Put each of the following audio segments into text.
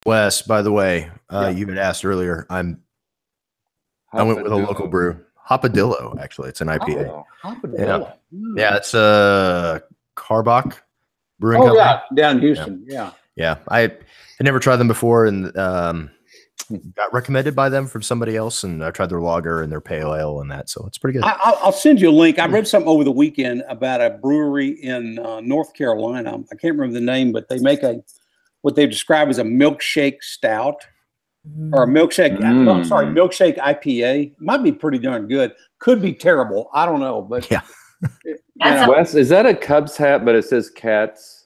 Wes, by the way, you had asked earlier. I went with a local brew, Hopadillo. Actually, it's an IPA. Oh, Hopadillo. Yeah, it's a Carbach Brewing Company. Yeah, down in Houston. Yeah. I had never tried them before, and got recommended by them from somebody else, and I tried their lager and their pale ale and that, so it's pretty good. I'll send you a link. I read something over the weekend about a brewery in North Carolina. I can't remember the name, but they make what they describe as a milkshake stout or a milkshake. Milkshake IPA. Might be pretty darn good. Could be terrible. I don't know, but yeah. Wes, is that a Cubs hat, but it says cats?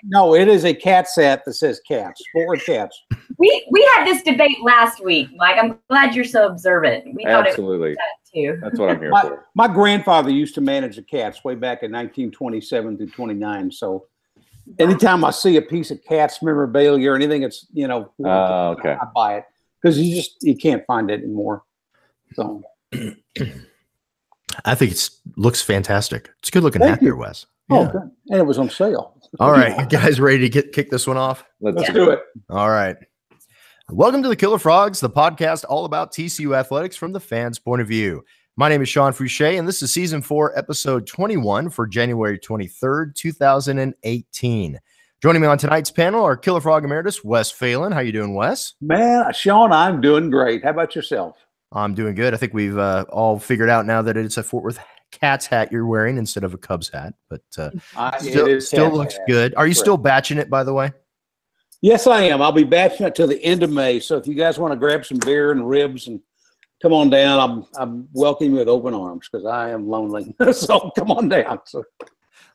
No, it is a cat's hat that says cats. 4 cats. We had this debate last week, Mike. I'm glad you're so observant. We thought Absolutely. It was that too. That's what I'm here for. My grandfather used to manage the cats way back in 1927 through 29. So anytime I see a piece of cats memorabilia or anything, it's okay. I buy it because you can't find it anymore. So I think it looks fantastic. It's a good looking hat there, Wes. Oh, good. And it was on sale. All right, you guys ready to kick this one off? Let's do it. All right. Welcome to the Killer Frogs, the podcast all about TCU athletics from the fans' point of view. My name is Sean Fouché, and this is season 4, episode 21 for January 23rd, 2018. Joining me on tonight's panel are Killer Frog Emeritus Wes Phelan. How you doing, Wes? Man, Sean, I'm doing great. How about yourself? I'm doing good. I think we've all figured out now that it's a Fort Worth Cats hat you're wearing instead of a Cubs hat, but still looks good. Are you still batching it, by the way? Yes, I am. I'll be batching it till the end of May. So if you guys want to grab some beer and ribs and come on down, I'm welcoming you with open arms because I am lonely. So come on down. So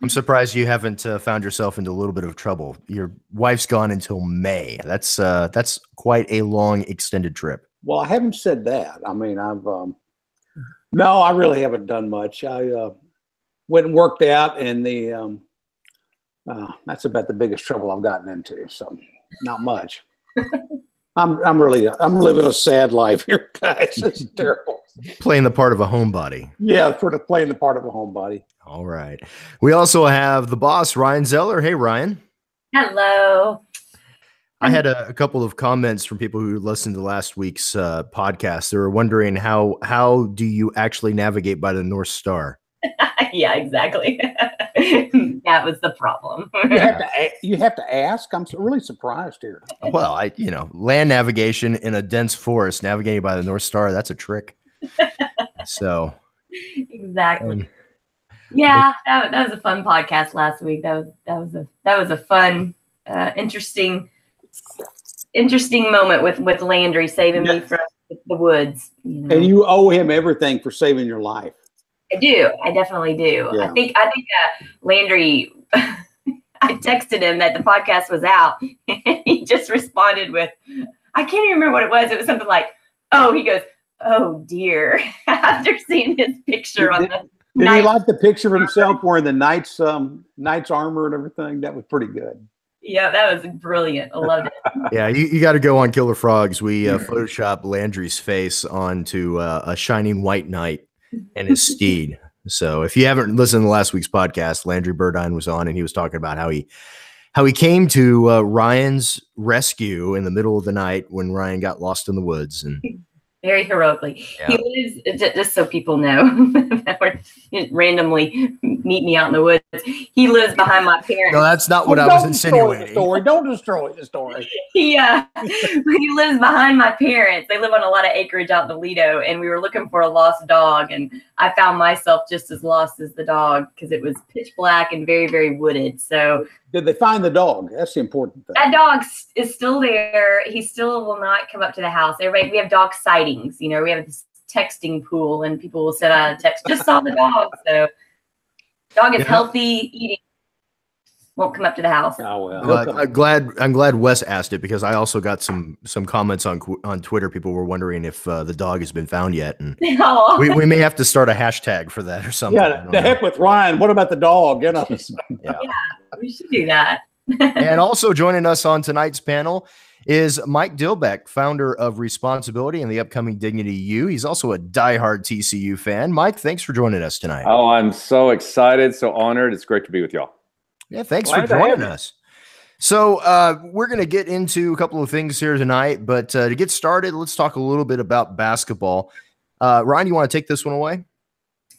I'm surprised you haven't found yourself into a little bit of trouble. Your wife's gone until May. That's quite a long extended trip. Well, I haven't said that. I mean, no, I really haven't done much. I went and worked out, and that's about the biggest trouble I've gotten into. So, not much. I'm living a sad life here, guys. It's terrible. Playing the part of a homebody. Yeah, playing the part of a homebody. All right. We also have the boss, Ryan Zeller. Hey, Ryan. Hello. I had a couple of comments from people who listened to last week's podcast. They were wondering how do you actually navigate by the North Star? Yeah, exactly. That was the problem. You have to ask. I'm really surprised here. Well, land navigation in a dense forest, navigating by the North Star, that's a trick. So exactly. Yeah, that was a fun podcast last week. That was a fun, interesting moment with Landry saving me from the woods. And you owe him everything for saving your life. I do. I definitely do. Yeah. I think Landry, I texted him that the podcast was out, and he just responded with, I can't even remember what it was. It was something like, he goes, oh dear, after seeing his picture on the Did he like the picture of himself wearing the knight's armor and everything? That was pretty good. Yeah, that was brilliant. I loved it. Yeah, you got to go on Killer Frogs. We Photoshop Landry's face onto a shining white knight and his steed. So if you haven't listened to last week's podcast, Landry Burdine was on, and he was talking about how he came to Ryan's rescue in the middle of the night when Ryan got lost in the woods. And very heroically. Yeah. He lives, just so people know, randomly meet me out in the woods. He lives behind my parents. No, that's not what I was insinuating. Don't destroy the story. He lives behind my parents. They live on a lot of acreage out in the Lido, and we were looking for a lost dog, and I found myself just as lost as the dog because it was pitch black and very, very wooded. So did they find the dog? That's the important thing. That dog is still there. He still will not come up to the house. Everybody, we have dog sightings. We have this texting pool, and people will send out a text. Just saw the dog. So, dog is healthy, eating. Won't come up to the house. Oh well. I'm glad Wes asked it because I also got some comments on Twitter. People were wondering if the dog has been found yet, and we may have to start a hashtag for that or something. Yeah, the heck with Ryan. What about the dog? Yeah, we should do that. And also joining us on tonight's panel is Mike Dilbeck, founder of Responsibility and the upcoming Dignity U. He's also a diehard TCU fan. Mike, thanks for joining us tonight. Oh, I'm so excited, so honored. It's great to be with y'all. Yeah, thanks for joining us. So we're going to get into a couple of things here tonight, but to get started, let's talk a little bit about basketball. Ryan, you want to take this one away?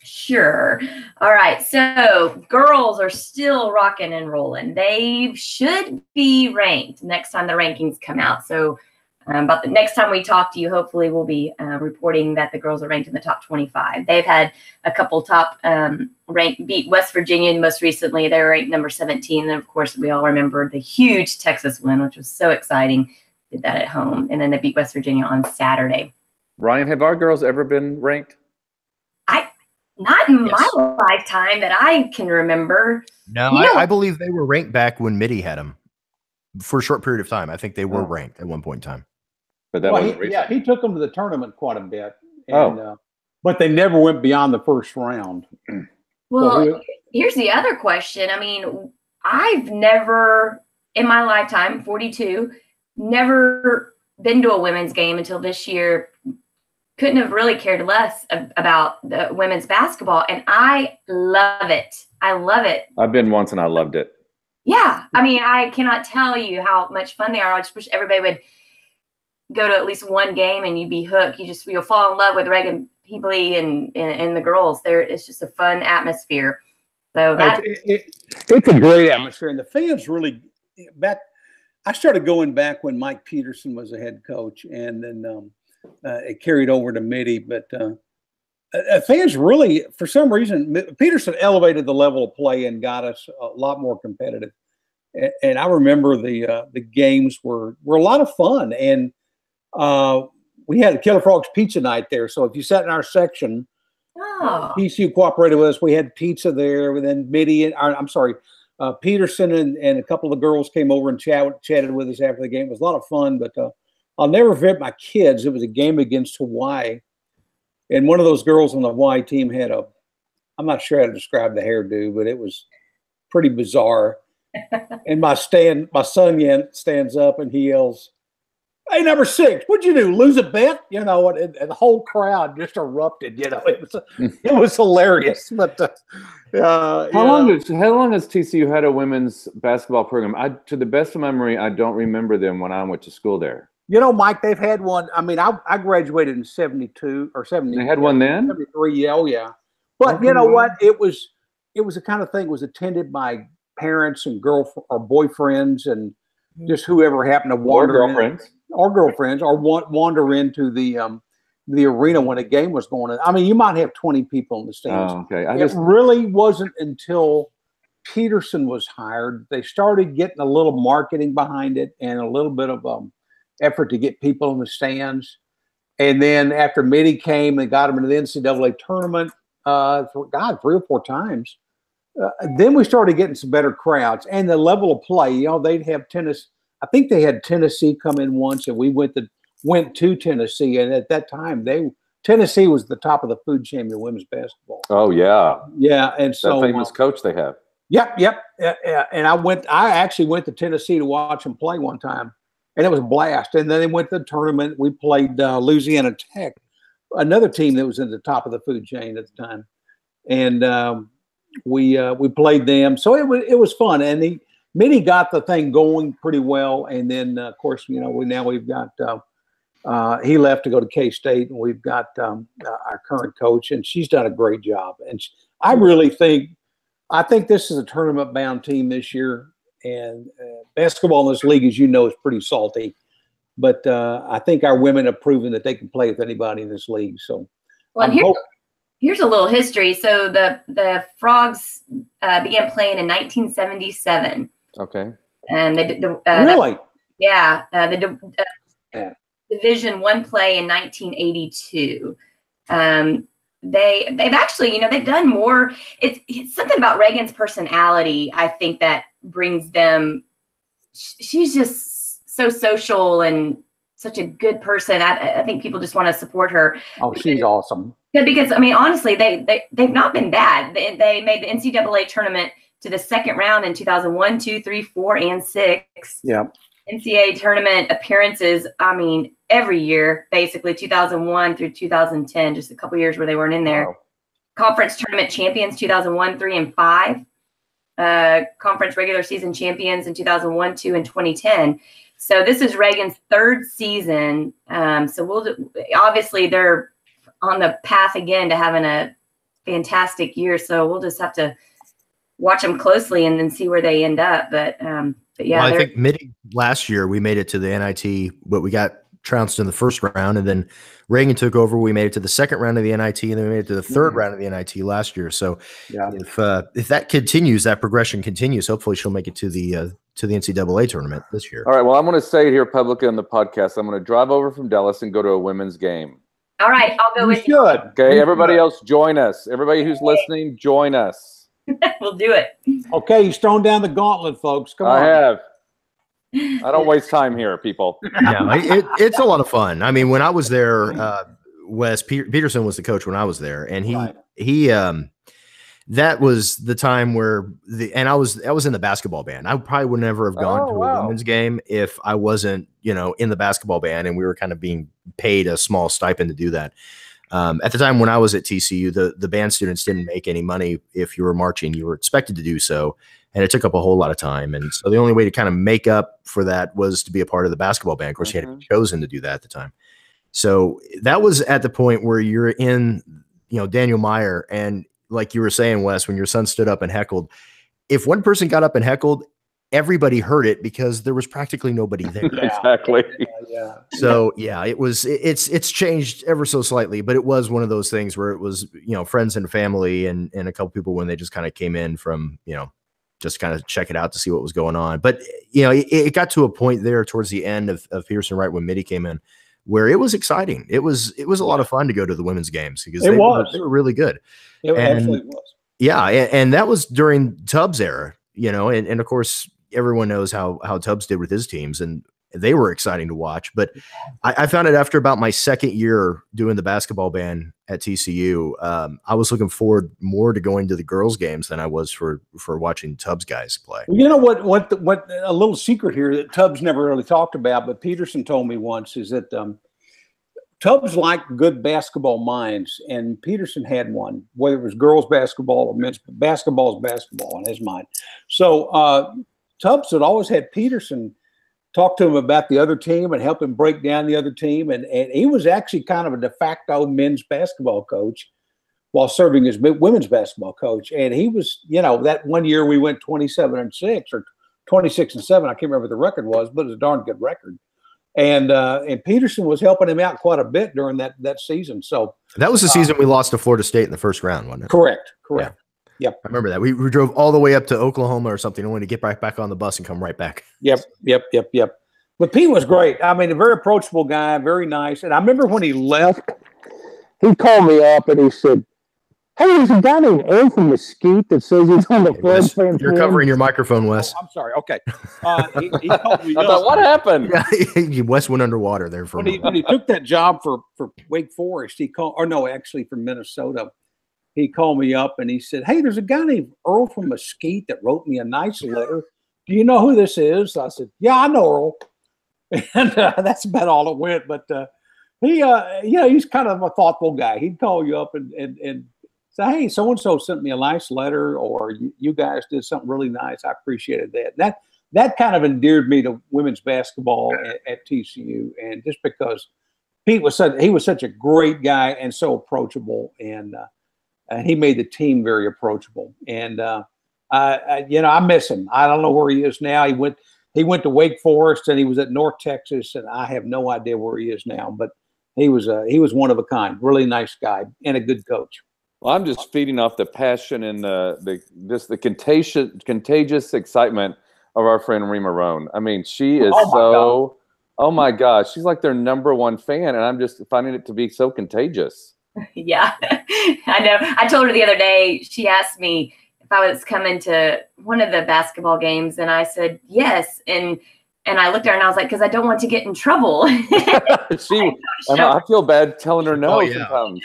Sure. All right. So girls are still rocking and rolling. They should be ranked next time the rankings come out. So about the next time we talk to you, hopefully we'll be reporting that the girls are ranked in the top 25. They've had a couple top beat West Virginia most recently. They were ranked number 17. And of course, we all remember the huge Texas win, which was so exciting. Did that at home. And then they beat West Virginia on Saturday. Ryan, have our girls ever been ranked? Not in my lifetime that I can remember. No, I believe they were ranked back when Mitty had them for a short period of time. I think they were ranked at one point in time. But that he took them to the tournament quite a bit. And, but they never went beyond the first round. Well, here's the other question. I mean, I've never, in my lifetime, 42, never been to a women's game until this year. Couldn't have really cared less about the women's basketball. And I love it. I love it. I've been once and I loved it. Yeah. I mean, I cannot tell you how much fun they are. I just wish everybody would go to at least one game and you'd be hooked. You'll fall in love with Reagan Peebly and the girls. It's just a fun atmosphere. So it's a great atmosphere. And the fans really I started going back when Mike Peterson was the head coach, and then it carried over to Mitty, but fans really, for some reason, Peterson elevated the level of play and got us a lot more competitive. And I remember the games were a lot of fun, and we had a KillerFrogs pizza night there. So if you sat in our section, TCU cooperated with us. We had pizza there, and then Peterson and a couple of the girls came over and chatted with us after the game. It was a lot of fun, but I'll never forget my kids. It was a game against Hawaii, and one of those girls on the Hawaii team had I'm not sure how to describe the hairdo, but it was pretty bizarre. And my son stands up and he yells, "Hey, number 6, what'd you do? Lose a bet?" And the whole crowd just erupted. It was hilarious. But how long has TCU had a women's basketball program? To the best of my memory, I don't remember them when I went to school there. Mike, they've had one. I mean, I graduated in 72 or 70. They had one then? 73, yeah. But you know what? It was the kind of thing. It was attended by parents and boyfriends and just whoever happened to wander wander into the arena when a game was going on. I mean, you might have 20 people in the stands. Oh, okay. It really wasn't until Peterson was hired they started getting a little marketing behind it and a little bit of effort to get people in the stands. And then after Mitty came and got him into the NCAA tournament, 3 or 4 times, then we started getting some better crowds and the level of play. They'd have tennis. I think they had Tennessee come in once, and we went to Tennessee. And at that time, Tennessee was the top of the food chain in women's basketball. Oh yeah, yeah. And so that famous coach they have. Yep. And I actually went to Tennessee to watch them play one time. And it was a blast. And then they went to the tournament. We played Louisiana Tech, another team that was in the top of the food chain at the time. And we played them. So it was fun. And Mitty got the thing going pretty well. And then, of course, we've got he left to go to K-State, and we've got our current coach, and she's done a great job. And I think this is a tournament-bound team this year. And basketball in this league, as you know, is pretty salty. But I think our women have proven that they can play with anybody in this league. So, here's a little history. So the Frogs began playing in 1977. Okay. And they did really? Division I play in 1982. They've actually, they've done more. It's something about Reagan's personality, I think, that brings them. She's just so social and such a good person. I think people just want to support her. Oh, she's awesome. Because I mean, honestly, they've not been bad. They made the NCAA tournament to the second round in 2001, 2, 3, 4, and 6. Yeah. NCAA tournament appearances, I mean, every year, basically 2001 through 2010, just a couple years where they weren't in there. Wow. Conference tournament champions 2001, 3, and 5. conference regular season champions in 2001, 2, and 2010. So this is Reagan's third season. So obviously they're on the path again to having a fantastic year. So we'll just have to watch them closely and then see where they end up. But yeah, well, I think last year we made it to the NIT, but we got trounced in the first round, and then Reagan took over. We made it to the second round of the NIT, and then we made it to the third round of the NIT last year. So if that continues, that progression continues, hopefully she'll make it to the NCAA tournament this year. All right. Well, I'm going to say it here publicly on the podcast. I'm going to drive over from Dallas and go to a women's game. All right, I'll go with you. Okay, everybody else, join us. Everybody who's listening, join us. We'll do it. Okay, he's thrown down the gauntlet, folks. Come on. I have. I don't waste time here, people. No, it's a lot of fun. I mean, when I was there, Wes Peterson was the coach when I was there, and he that was the time where I was in the basketball band. I probably would never have gone to a women's game if I wasn't, in the basketball band, and we were kind of being paid a small stipend to do that. At the time when I was at TCU, the band students didn't make any money. If you were marching, you were expected to do so, and it took up a whole lot of time. And so the only way to kind of make up for that was to be a part of the basketball band. Of course, you had to be chosen to do that at the time. So that was at the point where you're in, Daniel Meyer, and like you were saying, Wes, when your son stood up and heckled, if one person got up and heckled, everybody heard it because there was practically nobody there. Exactly. So it's changed ever so slightly, but it was one of those things where it was, friends and family and a couple people when they just kind of came in from, just kind of check it out to see what was going on. But, it got to a point there towards the end of Peterson, right when Mitty came in, where it was exciting. It was a lot of fun to go to the women's games because they were really good. It absolutely was. Yeah. And that was during Tubbs' era, and of course, everyone knows how Tubbs did with his teams, and they were exciting to watch. But I found it after about my second year doing the basketball band at TCU, I was looking forward more to going to the girls' games than I was for watching Tubbs guys play. Well, you know what a little secret here that Tubbs never really talked about, but Peterson told me once is that Tubbs liked good basketball minds, and Peterson had one, whether it was girls' basketball or men's basketball is basketball in his mind. So Tubbs had always had Peterson talk to him about the other team and help him break down the other team. And he was actually kind of a de facto men's basketball coach while serving as women's basketball coach. And he was, that one year we went 27-6 or 26-7. I can't remember what the record was, but it was a darn good record. And Peterson was helping him out quite a bit during that season. So that was the season we lost to Florida State in the first round, wasn't it? Correct. Yeah. Yep. I remember that. We drove all the way up to Oklahoma or something, only to get back on the bus and come right back. Yep. But Pete was great. I mean, a very approachable guy, very nice. And I remember when he left, he called me up and he said, "Hey, there's a guy named Earl from Mesquite that says he's on the Fred fan." You're covering your microphone, Wes. Oh, I'm sorry. Okay. He called me up. I thought, what happened? Yeah, Wes went underwater there for a moment. When he took that job for Wake Forest, from Minnesota. He called me up and he said, "Hey, there's a guy named Earl from Mesquite that wrote me a nice letter. Do you know who this is?" I said, "Yeah, I know Earl." And that's about all it went. But he's kind of a thoughtful guy. He'd call you up and say, "Hey, so-and-so sent me a nice letter," or you guys did something really nice. I appreciated that. That kind of endeared me to women's basketball at TCU. And just because Pete was such a great guy and so approachable, and he made the team very approachable. And I miss him. I don't know where he is now. He went to Wake Forest and he was at North Texas, and I have no idea where he is now. But he was one of a kind, really nice guy, and a good coach. Well, I'm just feeding off the passion and the contagious excitement of our friend Rima Rohn. I mean, she is oh my gosh, she's like their #1 fan, and I'm just finding it to be so contagious. Yeah, I know. I told her the other day, she asked me if I was coming to one of the basketball games, and I said yes. And I looked at her and I was like, because I don't want to get in trouble. I feel bad telling her no sometimes.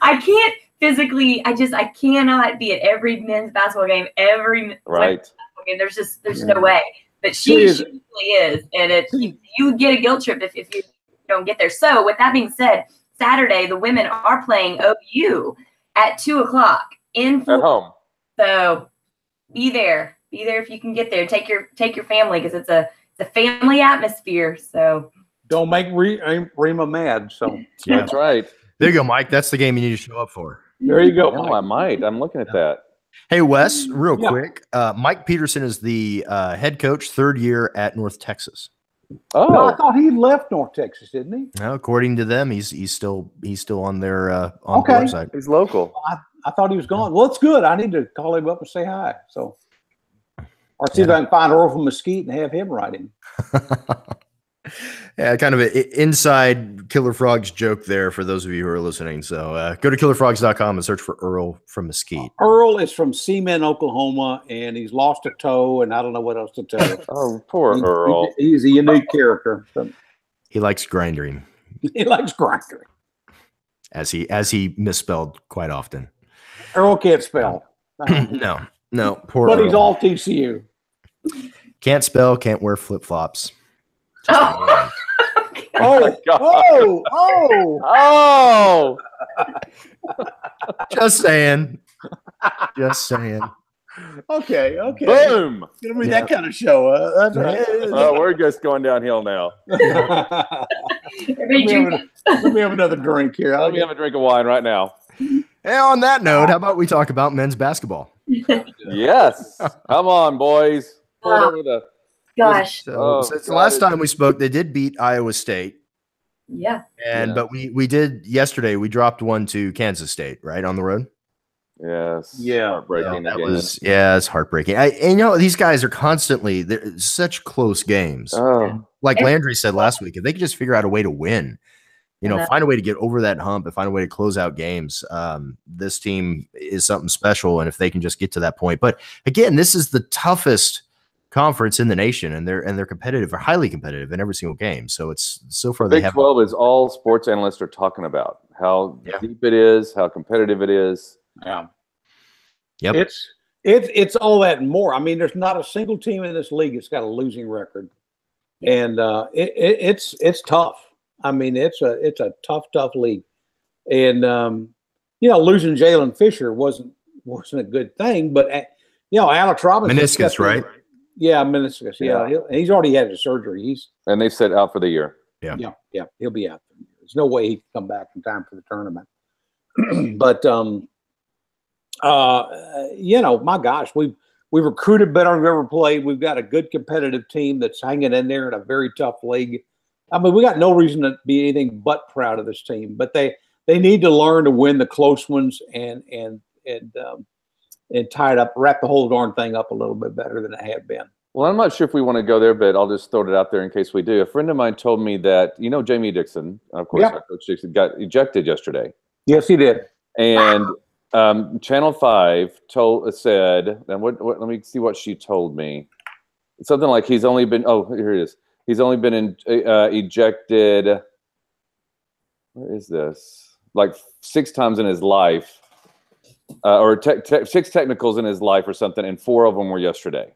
I can't physically, I cannot be at every men's basketball game, every basketball game. There's no way. But she really is. And you get a guilt trip if you don't get there. So with that being said, Saturday, the women are playing OU at 2:00 in Florida. At home. So be there. Be there if you can get there. Take your family because it's a family atmosphere. So don't make Rima mad. So that's right. There you go, Mike. That's the game you need to show up for. There you go. No, I might. I'm looking at that. Hey, Wes, real quick. Mike Peterson is the head coach, 3rd year at North Texas. Oh, no, I thought he left North Texas, didn't he? No, according to them, he's still on their on the website. He's local. I thought he was gone. Well, it's good. I need to call him up and say hi. So, or see if I can find Earl from Mesquite and have him write him. Yeah, kind of an inside Killer Frogs joke there for those of you who are listening. So go to killerfrogs.com and search for Earl from Mesquite. Earl is from Seaman, Oklahoma, and he's lost a toe, and I don't know what else to tell you. Oh, poor Earl. He's a unique character. So. He likes grinding. He likes grinding. As he misspelled quite often. Earl can't spell. No, poor But Earl. he's all TCU. Can't spell, can't wear flip-flops. Oh, Just saying. Okay. Boom. It's gonna be that kind of show. That's right. Oh, we're just going downhill now. Let me have another drink here. Let me have a drink of wine right now. And on that note, how about we talk about men's basketball? Yes. Come on, boys. Gosh. So since the last time we spoke, they did beat Iowa State. Yeah. But we did yesterday. We dropped one to Kansas State, right, on the road. Yes. Yeah. Heartbreaking. It's heartbreaking. And these guys are constantly they're such close games. Oh. Like Landry said last week, if they could just figure out a way to win, find a way to get over that hump and find a way to close out games. This team is something special, and if they can just get to that point. But again, this is the toughest conference in the nation, and they're competitive, or highly competitive in every single game. So it's so far Big 12 is all sports analysts are talking about how deep it is, how competitive it is. Yeah. Yep. It's all that and more. I mean, there's not a single team in this league that's got a losing record, and it's tough. I mean, it's a tough league, and losing Jalen Fisher wasn't a good thing, but Alex Robinson meniscus, right? Yeah, meniscus. Yeah, he's already had his surgery. And they said out for the year. Yeah, he'll be out. There's no way he can come back in time for the tournament. But my gosh, we recruited better than we've ever played. We've got a good competitive team that's hanging in there in a very tough league. I mean, we got no reason to be anything but proud of this team. But they need to learn to win the close ones and tie it up, wrap the whole darn thing up a little bit better than it had been. Well, I'm not sure if we want to go there, but I'll just throw it out there in case we do. A friend of mine told me that, Jamie Dixon, of course, our Coach Dixon, got ejected yesterday. Yes, he did. And Channel 5 said, and what? Let me see what she told me. It's something like he's only been, here it is. He's only been ejected, where is this? Like 6 times in his life. Or 6 technicals in his life or something, and 4 of them were yesterday.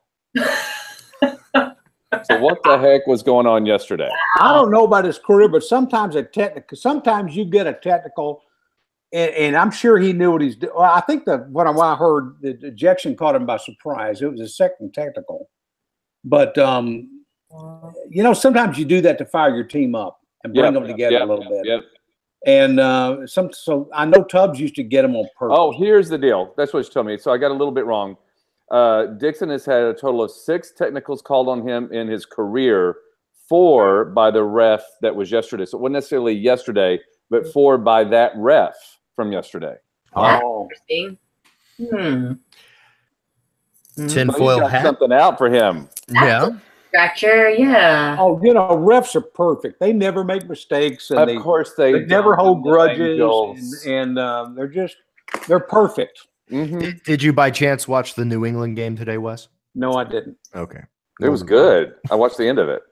So what the heck was going on yesterday? I don't know about his career, but sometimes you get a technical, and I'm sure he knew what he's doing. Well, I think what I heard, the ejection caught him by surprise. It was his second technical. But, sometimes you do that to fire your team up and bring them together a little bit. Yep. And so I know Tubbs used to get them on purpose. Oh, here's the deal. That's what she told me. So I got a little bit wrong. Dixon has had a total of 6 technicals called on him in his career, 4 by the ref that was yesterday. So it wasn't necessarily yesterday, but 4 by that ref from yesterday. Oh, interesting. Tinfoil hat. Something out for him. That's Fracture, yeah. Oh, refs are perfect. They never make mistakes, and of course they never hold grudges, and they're perfect. Mm-hmm. Did you by chance watch the New England game today, Wes? No, I didn't. Okay, it was good. I watched the end of it.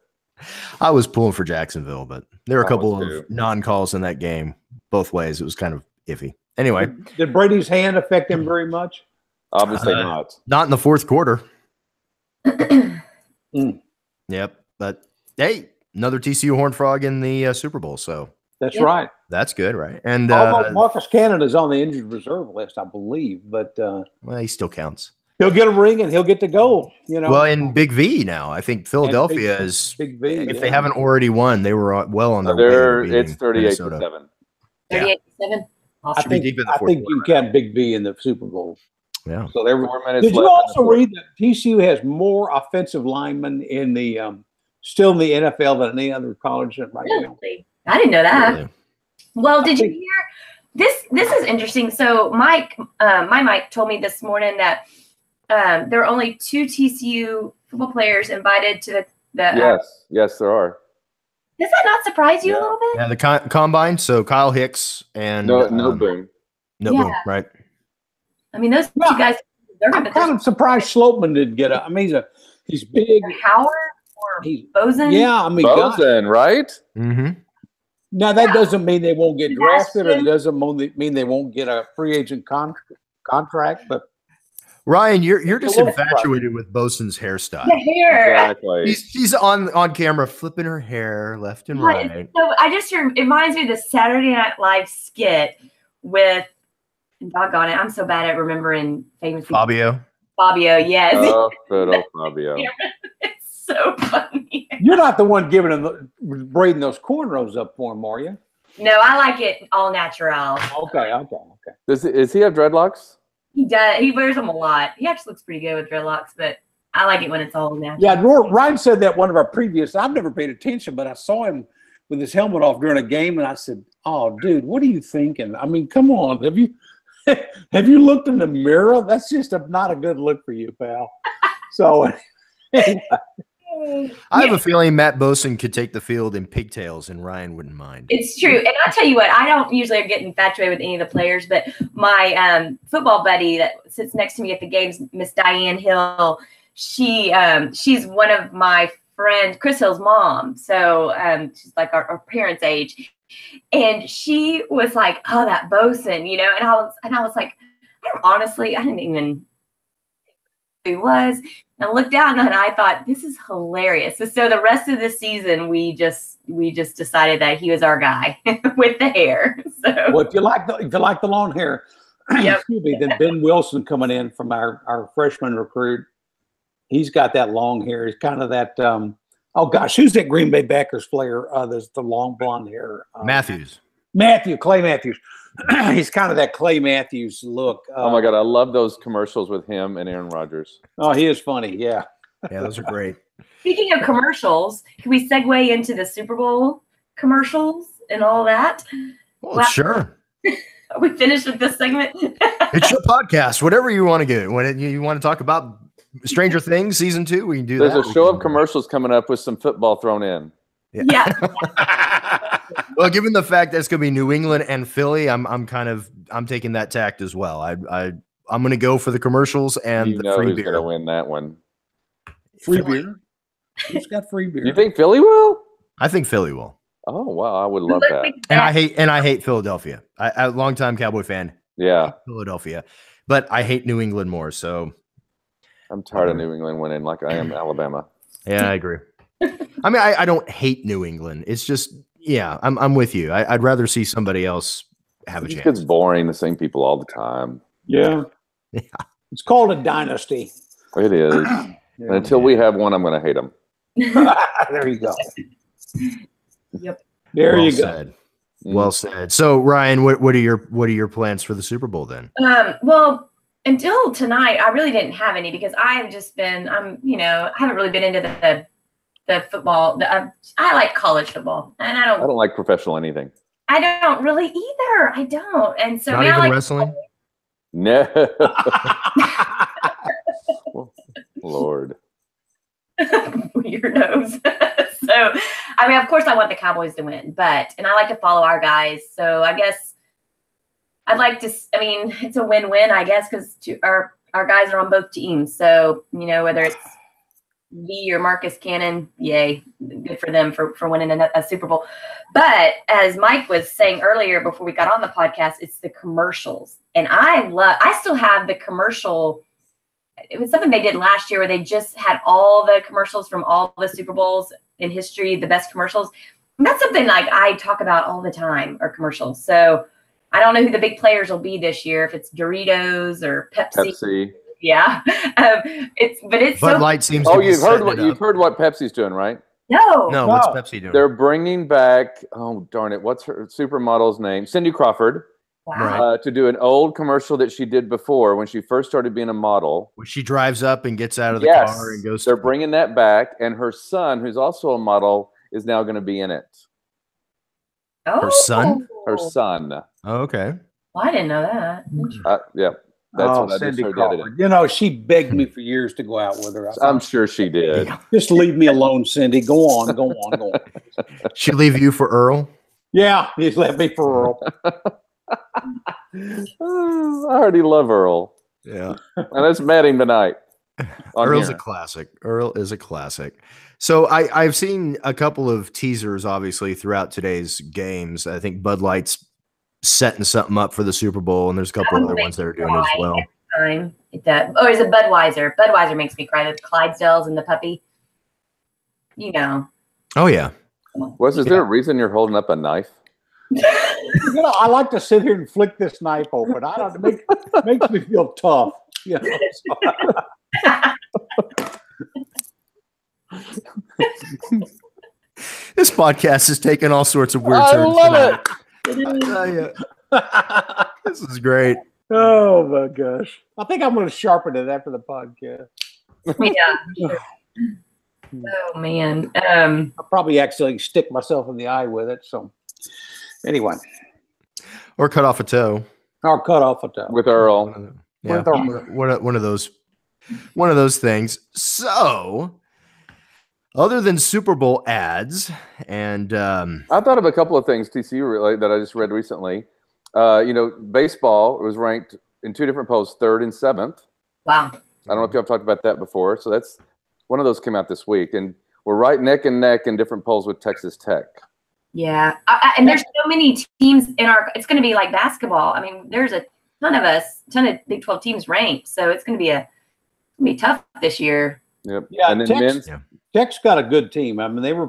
I was pulling for Jacksonville, but there were a couple of non-calls in that game both ways. It was kind of iffy. Anyway, did Brady's hand affect him very much? Obviously not. Not in the fourth quarter. Yep, but hey, another TCU Horned Frog in the Super Bowl, so that's right. That's good, right? And Marcus Canada's on the injured reserve list, I believe, but well, he still counts. He'll get a ring and he'll get to go. Well, in Big V now, I think Philadelphia is. Big V. If they haven't already won, they were well on their way. It's 38-7. 38-7. I think you can Big V in the Super Bowl. Yeah. So there were 4 minutes. Did you also read that TCU has more offensive linemen in the still in the NFL than any other college right now? I didn't know that. Really? Well, did you hear this? This is interesting. So Mike told me this morning that there are only 2 TCU football players invited to the yes, there are. Does that not surprise you a little bit? Yeah, the combine. So Kyle Hicks and no Boom, Boom, right? I mean, those 2 guys. I'm kind of surprised Sloatman didn't get up. I mean, he's big. Howard or Bozen? Yeah, I mean, Bozen, right? Mm-hmm. Now that doesn't mean they won't get drafted, or it doesn't mean they won't get a free agent contract. But Ryan, you're just infatuated with Bosen's hairstyle. The hair. Exactly. She's on camera flipping her hair left and right. So it reminds me of the Saturday Night Live skit with, doggone it, I'm so bad at remembering famous people. Fabio, yes. Oh, good old Fabio. It's so funny. You're not the one braiding those cornrows up for him, are you? No, I like it all natural. Okay. Does he have dreadlocks? He does. He wears them a lot. He actually looks pretty good with dreadlocks, but I like it when it's all natural. Yeah, Ryan said that one of our previous. I've never paid attention, but I saw him with his helmet off during a game, and I said, "Oh, dude, what are you thinking? I mean, come on, have you looked in the mirror? That's just not a good look for you, pal." So, anyway. I have a feeling Matt Bosen could take the field in pigtails, and Ryan wouldn't mind. It's true. And I'll tell you what, I don't usually get infatuated with any of the players, but my football buddy that sits next to me at the games, Miss Diane Hill, she's one of my friend Chris Hill's mom. So she's like our parents' age. And she was like, "Oh, that Bosen," and I was like, honestly, I didn't even who he was. And I looked down and I thought, this is hilarious. So the rest of the season, we just decided that he was our guy with the hair. So, well, if you like the long hair, yep. Excuse me, then Ben Wilson coming in from our freshman recruit, he's got that long hair. He's kind of that. Oh gosh, who's that Green Bay Packers player? There's the long blonde hair. Clay Matthews. He's kind of that Clay Matthews look. Oh my God, I love those commercials with him and Aaron Rodgers. Oh, he is funny. Yeah. Yeah, those are great. Speaking of commercials, can we segue into the Super Bowl commercials and all that? Well, sure. Are we finished with this segment? It's your podcast. Whatever you want to get. When you want to talk about Stranger Things season 2, we can do that. There's a show of commercials coming up with some football thrown in. Yeah. Well, given the fact that it's going to be New England and Philly, I'm taking that tact as well. I'm going to go for the commercials and the free beer. Who's going to win that one? Free beer. Who's got free beer? You think Philly will? I think Philly will. Oh wow, I would love that. And I hate Philadelphia. I a longtime Cowboy fan. Yeah, Philadelphia, but I hate New England more. So I'm tired of New England winning, like I am Alabama. Yeah, I agree. I mean, I don't hate New England. It's just, yeah, I'm with you. I'd rather see somebody else have a chance. It's boring, the same people all the time. Yeah. It's called a dynasty. It is. And until we have one, I'm going to hate them. There you go. Yep. There you go. Well said. So, Ryan, what are your plans for the Super Bowl then? Well, until tonight, I really didn't have any because I have just been, I haven't really been into the football. I like college football, and I don't like professional anything. I don't really either. I don't, and so not even like wrestling. No. Lord. Weirdos. So, I mean, of course, I want the Cowboys to win, and I like to follow our guys. So, I guess I'd like to. I mean, it's a win-win, I guess, because our guys are on both teams. So, whether it's V or Marcus Cannon, yay, good for them for winning a Super Bowl. But as Mike was saying earlier before we got on the podcast, it's the commercials, and I still have the commercial. It was something they did last year where they just had all the commercials from all the Super Bowls in history, the best commercials. And that's something like I talk about all the time, are commercials. So I don't know who the big players will be this year, if it's Doritos or Pepsi. Yeah. It's Bud so. Light seems. Oh, to be you've heard setting it up. what Pepsi's doing, right? No, what's Pepsi doing? They're bringing back. Oh darn it! What's her supermodel's name? Cindy Crawford. Wow. To do an old commercial that she did before when she first started being a model. Where she drives up and gets out of the car and goes. They're bringing that back, and her son, who's also a model, is now going to be in it. Oh. Her son. Her son. Oh, okay. Well, I didn't know that. Yeah, that's what I just heard the other day. You know, she begged me for years to go out with her. I'm sure she did. Just leave me alone, Cindy. Go on. She leave you for Earl? Yeah, he's left me for Earl. I already love Earl. Yeah. And let's met him tonight. Earl's a classic. Earl is a classic. So I've seen a couple of teasers, obviously, throughout today's games. I think Bud Light's setting something up for the Super Bowl, and there's a couple other ones that are doing it as well. Or is it Budweiser? Budweiser makes me cry. The Clydesdales and the puppy. You know. Oh, yeah. Is there a reason you're holding up a knife? You know, I like to sit here and flick this knife open. I don't makes me feel tough. You know? This podcast is taking all sorts of weird turns. I love it. This is great. Oh my gosh! I think I'm going to sharpen it after the podcast. Yeah. Oh man. I'll probably accidentally stick myself in the eye with it. So anyway. Or cut off a toe. Or cut off a toe. With Earl. Yeah. One of those things. So other than Super Bowl ads and I thought of a couple of things, TCU, that I just read recently. Baseball was ranked in 2 different polls, 3rd and 7th. Wow. I don't know if y'all talked about that before. So that's one of those came out this week, and we're right neck and neck in different polls with Texas Tech. Yeah, and there's so many teams in our. It's going to be like basketball. I mean, there's a ton of Big 12 teams ranked, so it's going to be tough this year. Yep. Yeah, and then Tech's got a good team. I mean, they were.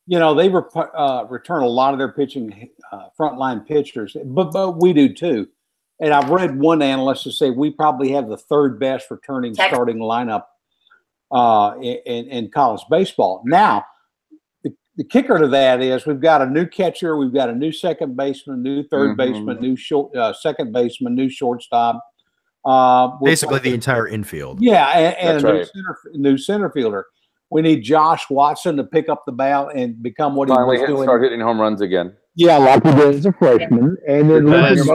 They return a lot of their pitching frontline pitchers, but we do too. And I've read one analyst to say we probably have the 3rd best returning starting lineup in college baseball. Now, the kicker to that is we've got a new catcher, we've got a new second baseman, new third baseman, new second baseman, new shortstop. Basically, the entire infield. Yeah, and a new center fielder. We need Josh Watson to pick up the bat and become what he was doing. Start hitting home runs again. Yeah, like he did as a freshman. And then Wes,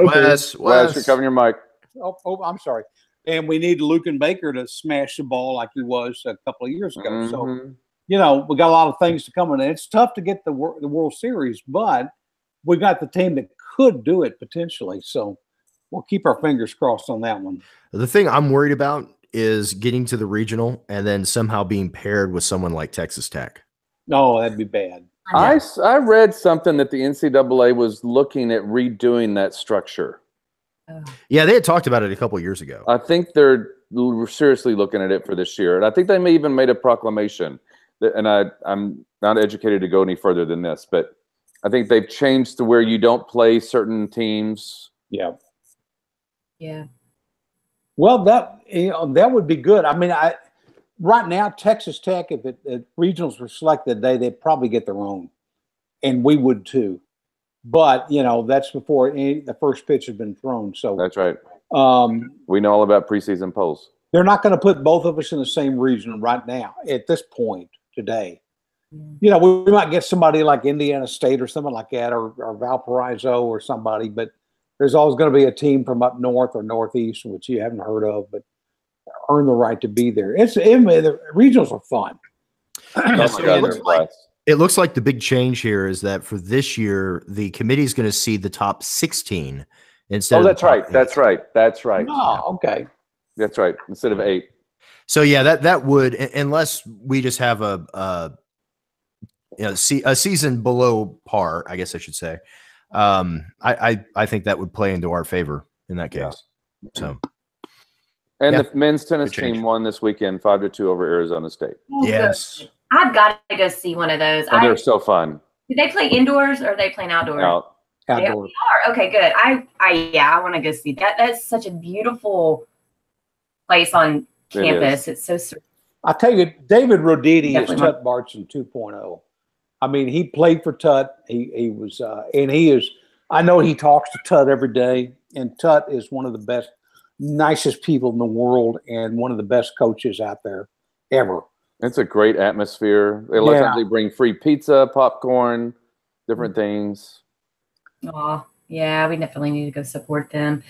you're covering your mic. Oh, I'm sorry. And we need Lucan Baker to smash the ball like he was a couple of years ago. So, we got a lot of things to come in. And it's tough to get the World Series, but we got the team that could do it potentially. So we'll keep our fingers crossed on that one. The thing I'm worried about is getting to the regional and then somehow being paired with someone like Texas Tech. No, that'd be bad. I read something that the NCAA was looking at redoing that structure. Yeah, they had talked about it a couple of years ago. I think they're seriously looking at it for this year. And I think they may even made a proclamation. And I'm not educated to go any further than this, but I think they've changed to where you don't play certain teams. Yeah. Yeah. Well, that would be good. I mean, right now, Texas Tech, if regionals were selected today, they'd probably get their own, and we would too. But that's before the first pitch has been thrown. So that's right. We know all about preseason polls. They're not going to put both of us in the same region right now at this point today. We might get somebody like Indiana State or something like that, or Valparaiso or somebody, but there's always going to be a team from up north or northeast, which you haven't heard of, but earn the right to be there. The regionals are fun. It looks like the big change here is that for this year, the committee is going to see the top 16 instead. Oh, that's right. That's right. Oh, okay. That's right. Instead of 8. So yeah, that would, unless we just have a season below par, I guess I should say. I think that would play into our favor in that case. Yeah. So, and the men's tennis team won this weekend 5-2 over Arizona State. Yes, I've got to go see one of those. Oh, they're so fun. Do they play indoors or are they playing outdoors? Outdoors. They are. Okay, good. I want to go see that. That's such a beautiful place on campus. It's so surreal. I tell you, David Roditi is Definitely. Tut Bartson 2.0. I mean, he played for Tut. He was, and he is. I know he talks to Tut every day, and Tut is one of the best, nicest people in the world, and one of the best coaches out there ever. It's a great atmosphere. A lot of times they bring free pizza, popcorn, different things. Oh, yeah, we definitely need to go support them.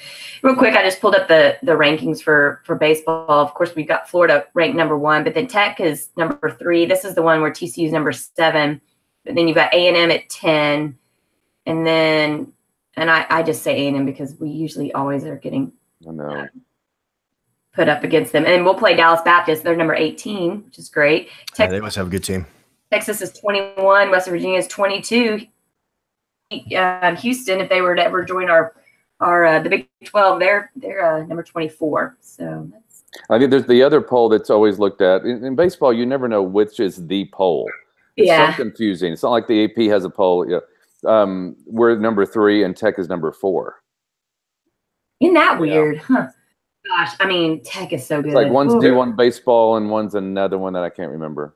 Real quick, I just pulled up the rankings for baseball. Of course, we got Florida ranked #1, but then Tech is #3. This is the one where TCU is #7. But then you've got A&M at 10. And then, and I just say A&M because we usually always are getting put up against them. And we'll play Dallas Baptist. They're #18, which is great. They must have a good team. Texas is 21. West Virginia is 22. Houston, if they were to ever join our the Big 12, they're #24. So that's. I think there's the other poll that's always looked at in baseball. You never know which is the poll. It's so confusing. It's not like the AP has a poll. Yeah, we're #3 and Tech is #4. Isn't that weird? Huh. Gosh, I mean, Tech is so good. It's like one's D1 baseball and one's another one that I can't remember.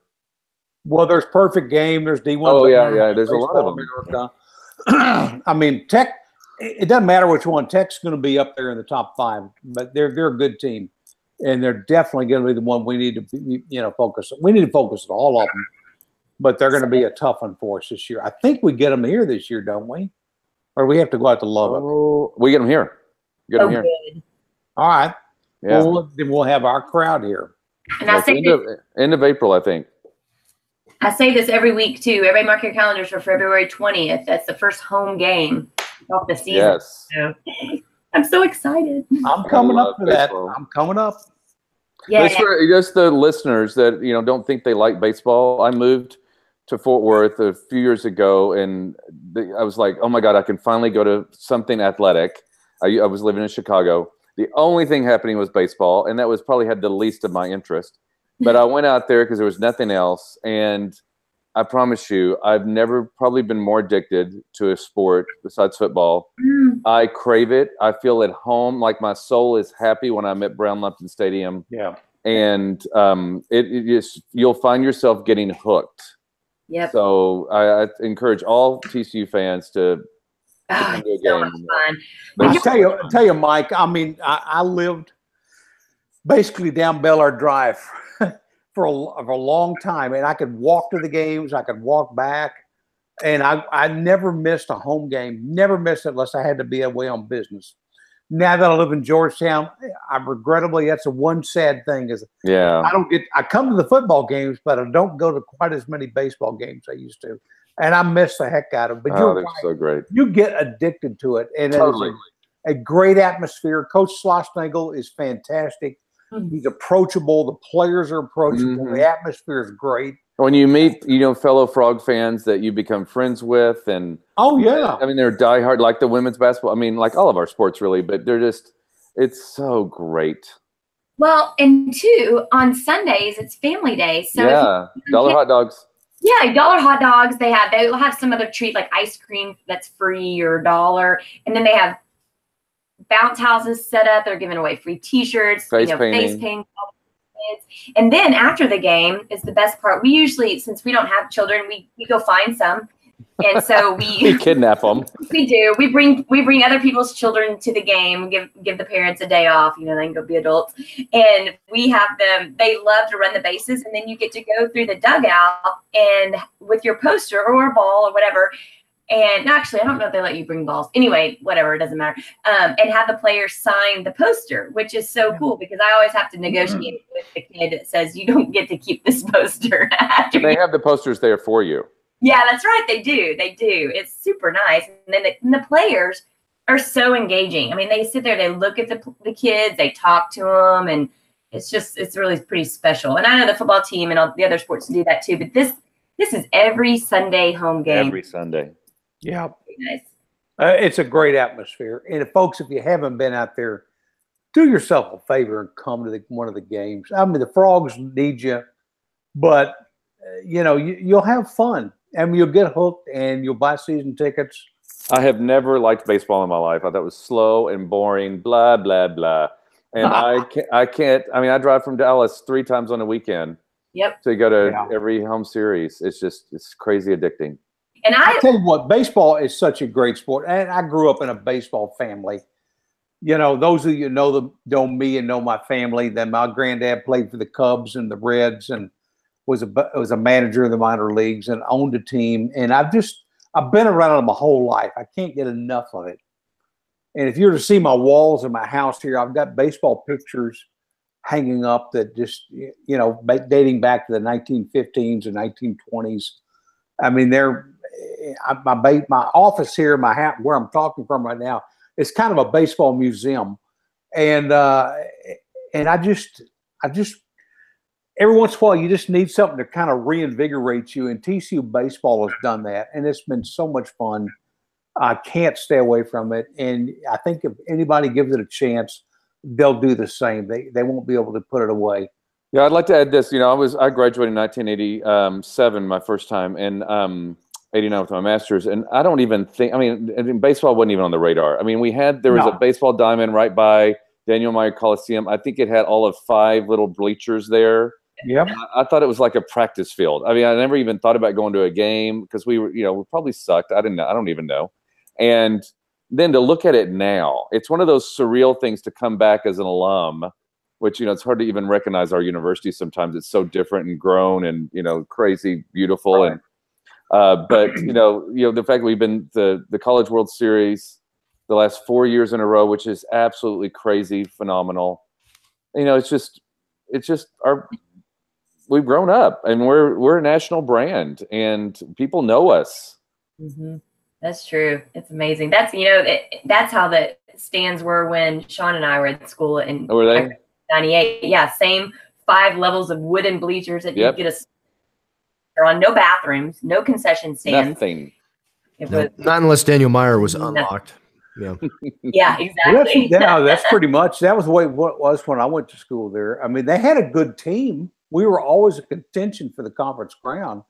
Well, there's Perfect Game. There's D1. Oh yeah. There's a lot of them. I mean, Tech. It doesn't matter which one. Tech's going to be up there in the top 5, but they're a good team, and they're definitely going to be the one we need to focus. We need to focus on all of them, but they're going to be a tough one for us this year. I think we get them here this year, don't we? Or we have to go out to Lubbock. Oh, we get them here. Get them here. Good. All right. Yeah. Well, then we'll have our crowd here. And I say end of April, I think. I say this every week too. Everybody mark your calendars for February 20th. That's the first home game of the season. Yes. So, I'm so excited. I'm coming up for baseball. That. I'm coming up. Yeah. For just the listeners that don't think they like baseball. I moved to Fort Worth a few years ago, and I was like, oh my God, I can finally go to something athletic. I was living in Chicago. The only thing happening was baseball, and that was probably had the least of my interest. But I went out there because there was nothing else, and I promise you, I've never probably been more addicted to a sport besides football. I crave it. I feel at home, like my soul is happy when I'm at Brown Lumpton Stadium. Yeah, and it just you'll find yourself getting hooked. Yep. So I encourage all TCU fans to come to a so game. much fun. I'll tell you, Mike. I mean, I lived basically down Bellard Drive for a long time, and I could walk to the games. I could walk back, and I never missed a home game. Never missed it unless I had to be away on business. Now that I live in Georgetown, regrettably, that's the one sad thing is I come to the football games, but I don't go to quite as many baseball games I used to. And I miss the heck out of it. But you're right. So great. You get addicted to it. And totally. It's a great atmosphere. Coach Schlossnagel is fantastic. He's approachable. The players are approachable. The atmosphere is great. When you meet, fellow Frog fans that you become friends with, and I mean, they're diehard, like the women's basketball. I mean, like all of our sports, really, but it's so great. Well, and two, on Sundays it's family day, so dollar hot dogs. Yeah, dollar hot dogs. They'll have some other treat like ice cream that's free or $1, and then they have bounce houses set up. They're giving away free T-shirts, face painting. And then after the game is the best part. We usually, since we don't have children, we go find some, and so we kidnap them. We do. We bring other people's children to the game. Give the parents a day off. They can go be adults, and we have them. They love to run the bases, and then you get to go through the dugout and with your poster or a ball or whatever. And actually, I don't know if they let you bring balls. Anyway, whatever, it doesn't matter. And have the players sign the poster, which is so cool because I always have to negotiate with the kid that says you don't get to keep this poster. They have the posters there for you. Yeah, that's right. They do. It's super nice. And then the players are so engaging. I mean, they sit there, they look at the kids, they talk to them, and it's really pretty special. And I know the football team and all the other sports do that too. But this is every Sunday home game. Every Sunday. Yeah. Nice. It's a great atmosphere. And folks, if you haven't been out there, do yourself a favor and come to one of the games. I mean, the Frogs need you, but you'll have fun and you'll get hooked and you'll buy season tickets. I have never liked baseball in my life. I thought it was slow and boring, blah, blah, blah. And I can't. I mean, I drive from Dallas 3 times on a weekend. Yep. To go to every home series. It's crazy addicting. And I tell you what, baseball is such a great sport. And I grew up in a baseball family. You know, those of you know me and know my family. Then my granddad played for the Cubs and the Reds, and was a manager of the minor leagues and owned a team. And I've been around it my whole life. I can't get enough of it. And if you were to see my walls in my house here, I've got baseball pictures hanging up that just, you know, dating back to the 1915s and 1920s. I mean, my office here, my house, where I'm talking from right now, is kind of a baseball museum. And I just every once in a while, you just need something to kind of reinvigorate you. And TCU baseball has done that. And it's been so much fun. I can't stay away from it. And I think if anybody gives it a chance, they'll do the same. They won't be able to put it away. Yeah, I'd like to add this. You know, I graduated in 1987, my first time, and 89 with my master's. And I don't even think, I mean, baseball wasn't even on the radar. I mean, there was a baseball diamond right by Daniel Meyer Coliseum. I think it had all of 5 little bleachers there. Yep. I thought it was like a practice field. I mean, I never even thought about going to a game because we probably sucked. I don't even know. And then to look at it now, it's one of those surreal things to come back as an alum, which, you know, it's hard to even recognize our university sometimes. It's so different and grown and, you know, crazy, beautiful. Right. And but, you know, the fact that we've been the College World Series the last 4 years in a row, which is absolutely crazy, phenomenal. You know, it's just we've grown up and we're a national brand and people know us. Mm-hmm. That's true. It's amazing. That's, that's how the stands were when Sean and I were at school in 98. Yeah. Same 5 levels of wooden bleachers that you get on, no bathrooms, no concession stands. Nothing. Not unless Daniel Meyer was unlocked. Yeah. Yeah, exactly. That's pretty much, that was the way it was when I went to school there. I mean, they had a good team. We were always a contention for the conference crown.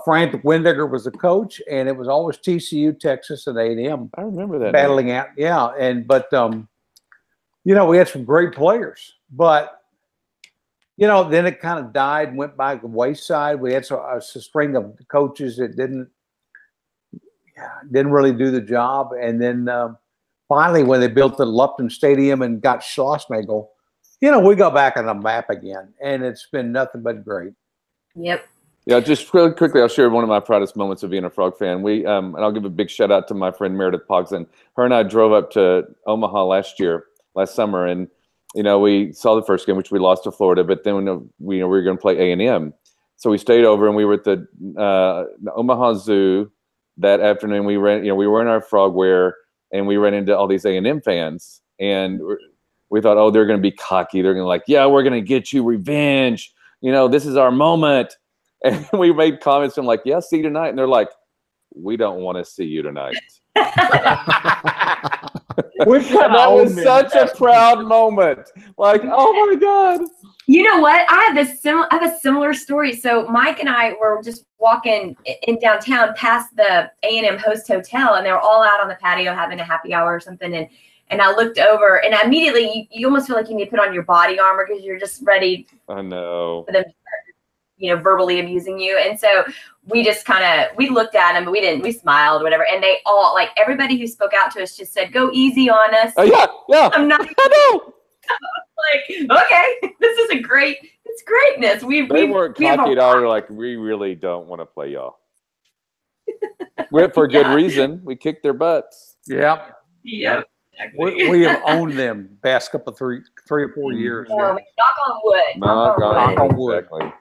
Frank Windiger was the coach, and it was always TCU, Texas, and A&M. I remember that battling out. Yeah, but we had some great players, but then it kind of died and went by the wayside. We had a string of coaches that didn't really do the job, and then finally, when they built the Lupton Stadium and got Schlossnagel, we got back on the map again, and it's been nothing but great. Yep. Yeah, just really quickly, I'll share one of my proudest moments of being a Frog fan. And I'll give a big shout out to my friend Meredith Pogson. Her and I drove up to Omaha last summer, and we saw the first game, which we lost to Florida. But then we were going to play A&M, so we stayed over, and we were at the Omaha Zoo that afternoon. We were in our frog wear, and we ran into all these A&M fans, and we thought, oh, they're going to be cocky. They're going to yeah, we're going to get you revenge. This is our moment. And we made comments from yeah, see you tonight. And they're like, we don't want to see you tonight. That was such a proud moment. Oh my God. You know what? I have a similar story. So Mike and I were just walking in downtown past the A&M Host Hotel, and they were all out on the patio having a happy hour or something. And I looked over, and immediately you almost feel like you need to put on your body armor because you're just ready. I know. For them to start, verbally abusing you. And so we just we looked at them, but we smiled, whatever. And they all, everybody who spoke out to us just said, go easy on us. Oh, yeah. I'm not. I know. Okay, this is it's greatness. They weren't cocky at all. We really don't want to play y'all. We're for good reason. We kicked their butts. Yeah. Yep. Exactly. We have owned them past couple 3 or 4 years. Oh, knock on wood. Knock on wood. Exactly.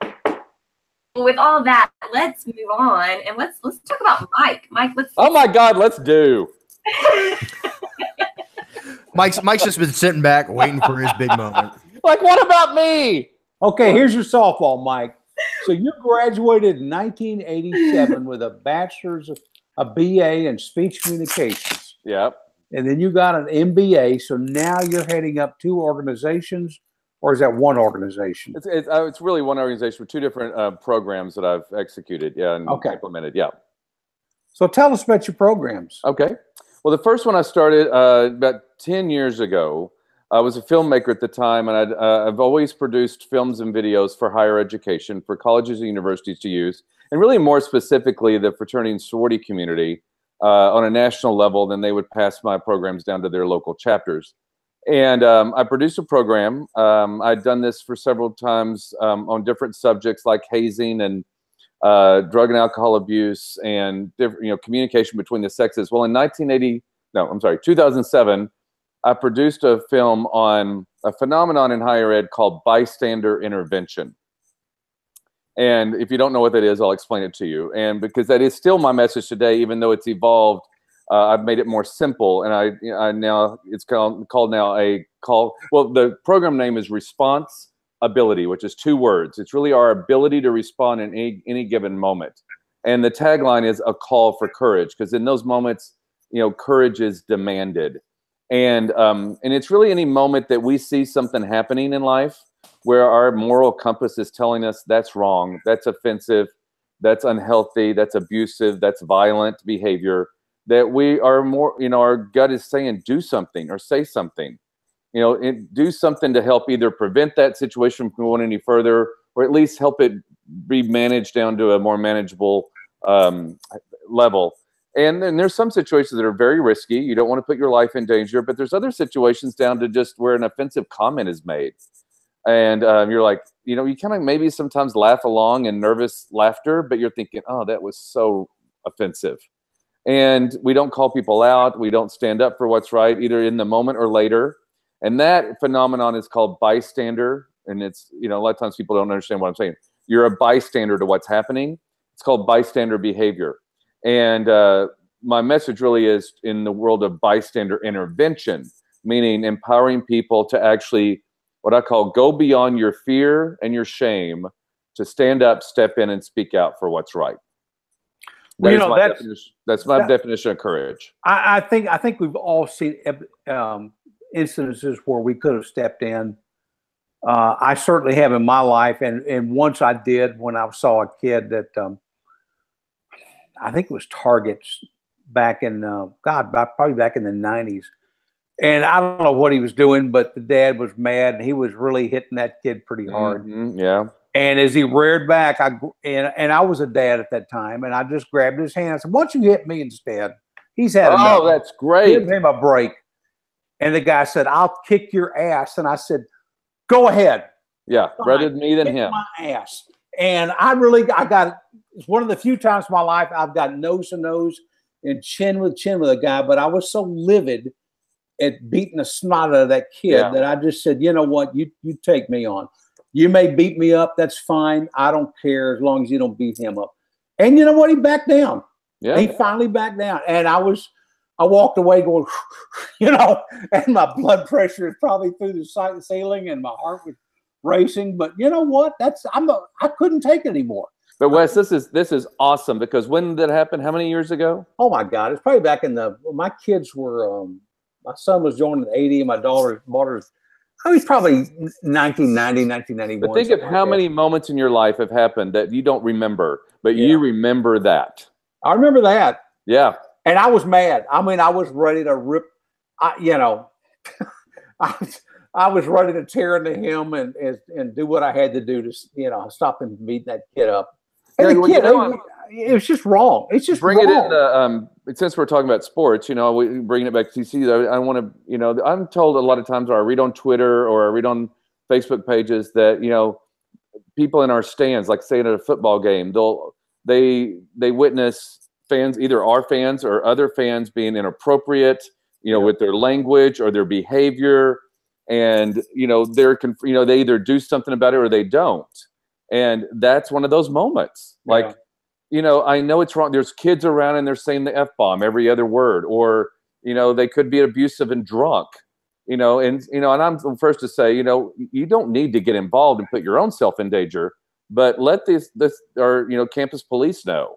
With all that, let's move on and let's talk about Mike. Oh my God, let's do. Mike's just been sitting back waiting for his big moment. What about me? Okay, here's your softball, Mike. So you graduated in 1987 with a bachelor's, a BA in speech communications. Yep. And then you got an MBA. So now you're heading up 2 organizations. Or is that one organization? It's really one organization with 2 different programs that I've executed, and implemented, yeah. So tell us about your programs. Okay. Well, the first one I started about 10 years ago. I was a filmmaker at the time, and I've always produced films and videos for higher education, for colleges and universities to use, and really more specifically the fraternity and sorority community on a national level. Then they would pass my programs down to their local chapters. And I produced a program. I'd done this for several times on different subjects like hazing and drug and alcohol abuse and communication between the sexes. Well, in 2007, I produced a film on a phenomenon in higher ed called bystander intervention. And if you don't know what that is, I'll explain it to you. And because that is still my message today, even though it's evolved, I've made it more simple. And I now it's called now a call. Well, the program name is Response Ability, which is 2 words. It's really our ability to respond in any given moment. And the tagline is a call for courage, because in those moments, courage is demanded. And it's really any moment that we see something happening in life where our moral compass is telling us that's wrong, that's offensive, that's unhealthy, that's abusive, that's violent behavior, that we are more, our gut is saying do something or say something, do something to help either prevent that situation from going any further, or at least help it be managed down to a more manageable level. And then there's some situations that are very risky. You don't want to put your life in danger, but there's other situations down to just where an offensive comment is made. And you're like, you kind of maybe sometimes laugh along in nervous laughter, but you're thinking, oh, that was so offensive. And we don't call people out. We don't stand up for what's right, either in the moment or later. And that phenomenon is called bystander. And it's, a lot of times people don't understand what I'm saying. You're a bystander to what's happening. It's called bystander behavior. And my message really is in the world of bystander intervention, meaning empowering people to actually, what I call, go beyond your fear and your shame to stand up, step in, and speak out for what's right. That's my definition of courage. I think we've all seen instances where we could have stepped in. I certainly have in my life, and once I did when I saw a kid that I think it was Target's back in probably back in the 90s. And I don't know what he was doing, but the dad was mad, and he was really hitting that kid pretty hard. Yeah. And as he reared back, I was a dad at that time, and I just grabbed his hand and said, "Why don't you hit me instead?" He's had enough. Oh, that's great. Give him a break. And the guy said, "I'll kick your ass." And I said, "Go ahead." Yeah, rather me than kick him. My ass. And it's one of the few times in my life I've got nose to nose and chin with a guy, but I was so livid at beating the snot out of that kid that I just said, you know what, you take me on. You may beat me up, that's fine. I don't care as long as you don't beat him up. And you know what? He backed down. Yeah. He finally backed down. And I walked away going, and my blood pressure is probably through the ceiling and my heart was racing. But you know what? I couldn't take it anymore. But Wes, this is awesome, because when did that happen? How many years ago? Oh my God. It's probably back in my kids were, my son was joined in 80 and my daughter's, he's probably 1990, 1991. But think of how many moments in your life have happened that you don't remember, but you remember that. I remember that. Yeah. And I was mad. I mean, I was ready to rip, I was ready to tear into him and do what I had to do to, stop him from beating that kid up. And the kid, it was just wrong. It's just bring wrong. It in, since we're talking about sports, we bringing it back to TC. I want to, I'm told a lot of times, or I read on Twitter or I read on Facebook pages that, people in our stands, like say at a football game, they witness fans, either our fans or other fans, being inappropriate, with their language or their behavior. And, they either do something about it or they don't. And that's one of those moments. Like, I know it's wrong. There's kids around and they're saying the F-bomb every other word, or, they could be abusive and drunk, and I'm the first to say, you don't need to get involved and put your own self in danger, but let campus police know,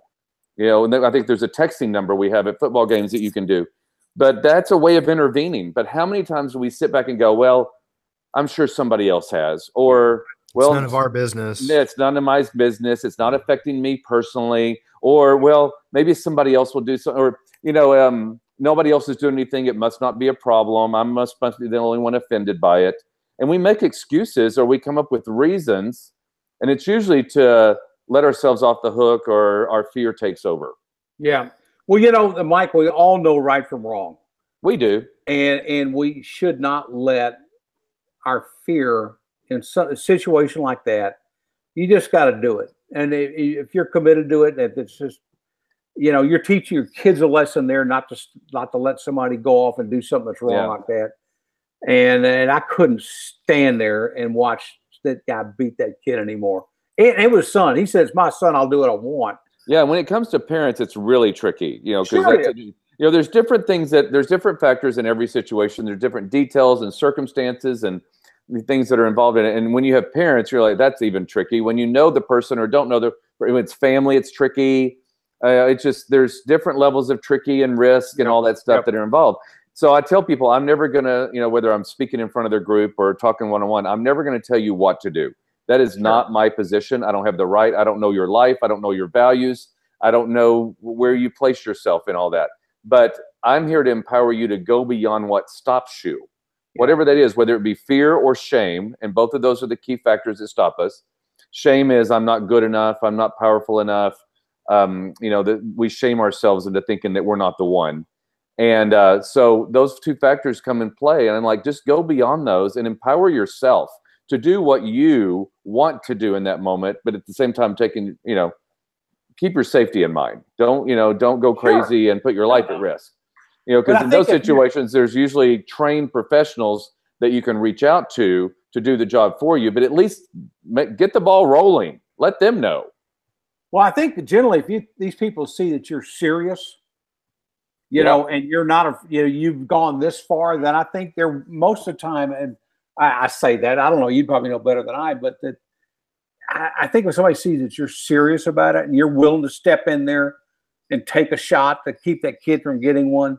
and I think there's a texting number we have at football games that you can do, but that's a way of intervening. But how many times do we sit back and go, well, I'm sure somebody else has, or, well, it's none of our business. Yeah, it's none of my business. It's not affecting me personally. Or, well, maybe somebody else will do something. Or, nobody else is doing anything. It must not be a problem. I must be the only one offended by it. And we make excuses, or we come up with reasons, and it's usually to let ourselves off the hook, or our fear takes over. Yeah. Well, you know, Mike, we all know right from wrong. We do. And we should not let our fear in a situation like that. You just got to do it. And if you're committed to it, if it's just, you know, you're teaching your kids a lesson there, not to let somebody go off and do something that's wrong like that. And I couldn't stand there and watch that guy beat that kid anymore. It was son. He says, "My son, I'll do what I want." Yeah, when it comes to parents, it's really tricky, you know, because you know, there's different things there's different factors in every situation. There's different details and circumstances and things that are involved in it. And when you have parents, you're like, that's even tricky. When you know the person or don't know when it's family, it's tricky. It's just, there's different levels of tricky and risk and all that stuff that are involved. So I tell people, I'm never going to, you know, whether I'm speaking in front of their group or talking one-on-one, I'm never going to tell you what to do. That is not my position. I don't have the right. I don't know your life. I don't know your values. I don't know where you place yourself in all that. But I'm here to empower you to go beyond what stops you, whatever that is, whether it be fear or shame. And both of those are the key factors that stop us. Shame is, I'm not good enough. I'm not powerful enough. You know, that we shame ourselves into thinking that we're not the one. And so those two factors come in play. And I'm like, just go beyond those and empower yourself to do what you want to do in that moment. But at the same time, taking, you know, keep your safety in mind. Don't go crazy and put your life at risk. You know, because in those situations, there's usually trained professionals that you can reach out to do the job for you. But at least get the ball rolling. Let them know. Well, I think that generally, if these people see that you're serious, you know, and you're not, you've gone this far, then I think they're most of the time, and I say that, I don't know, you probably know better than I, but that I think when somebody sees that you're serious about it and you're willing to step in there and take a shot to keep that kid from getting one,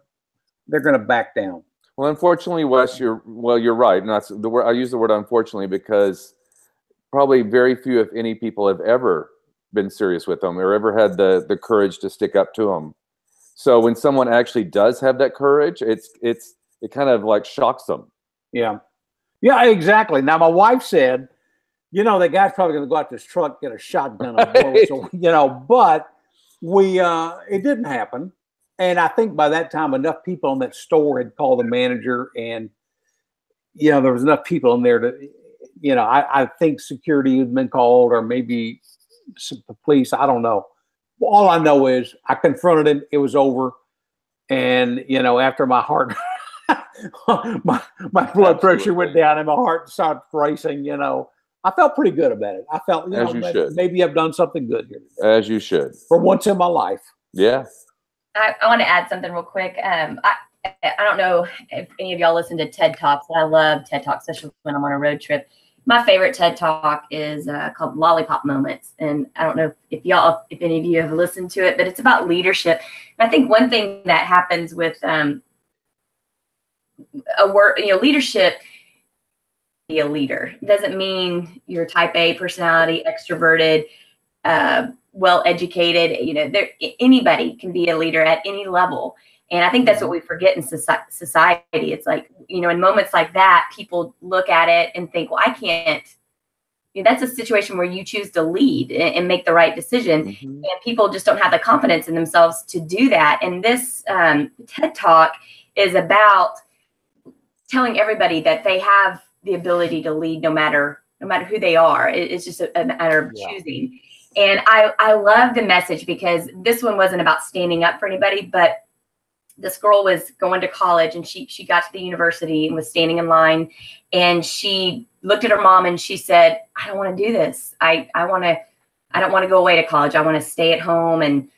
they're going to back down. Well, unfortunately, Wes, you're right. And that's the word I use the word unfortunately, because probably very few, if any, people have ever been serious with them or ever had the courage to stick up to them. So when someone actually does have that courage, it kind of like shocks them. Yeah. Yeah, exactly. Now, my wife said, you know, that guy's probably going to go out to his truck, get a shotgun, and blow it. So, you know, but it didn't happen. And I think by that time, enough people in that store had called the manager, and, you know, there was enough people in there to, you know, I think security had been called, or maybe the police. I don't know. All I know is I confronted him. It was over. And, you know, after my heart, my blood pressure went down and my heart started racing, you know, I felt pretty good about it. I felt, you know, maybe I've done something good here. As you should. For once in my life. Yeah. I want to add something real quick. I don't know if any of y'all listen to TED Talks, but I love TED Talks, especially when I'm on a road trip. My favorite TED Talk is called Lollipop Moments. And I don't know if any of you have listened to it, but it's about leadership. And I think one thing that happens with leadership, be a leader. It doesn't mean you're type A personality, extroverted, well-educated. You know, anybody can be a leader at any level. And I think that's what we forget in society. It's like, you know, in moments like that, people look at it and think, well, I can't. You know, that's a situation where you choose to lead and make the right decision. Mm-hmm. And people just don't have the confidence in themselves to do that. And this TED Talk is about telling everybody that they have the ability to lead no matter who they are. It's just a matter of choosing. And I love the message, because this one wasn't about standing up for anybody, but this girl was going to college, and she got to the university and was standing in line, and she looked at her mom and she said, I don't want to do this. I don't want to go away to college. I want to stay at home. And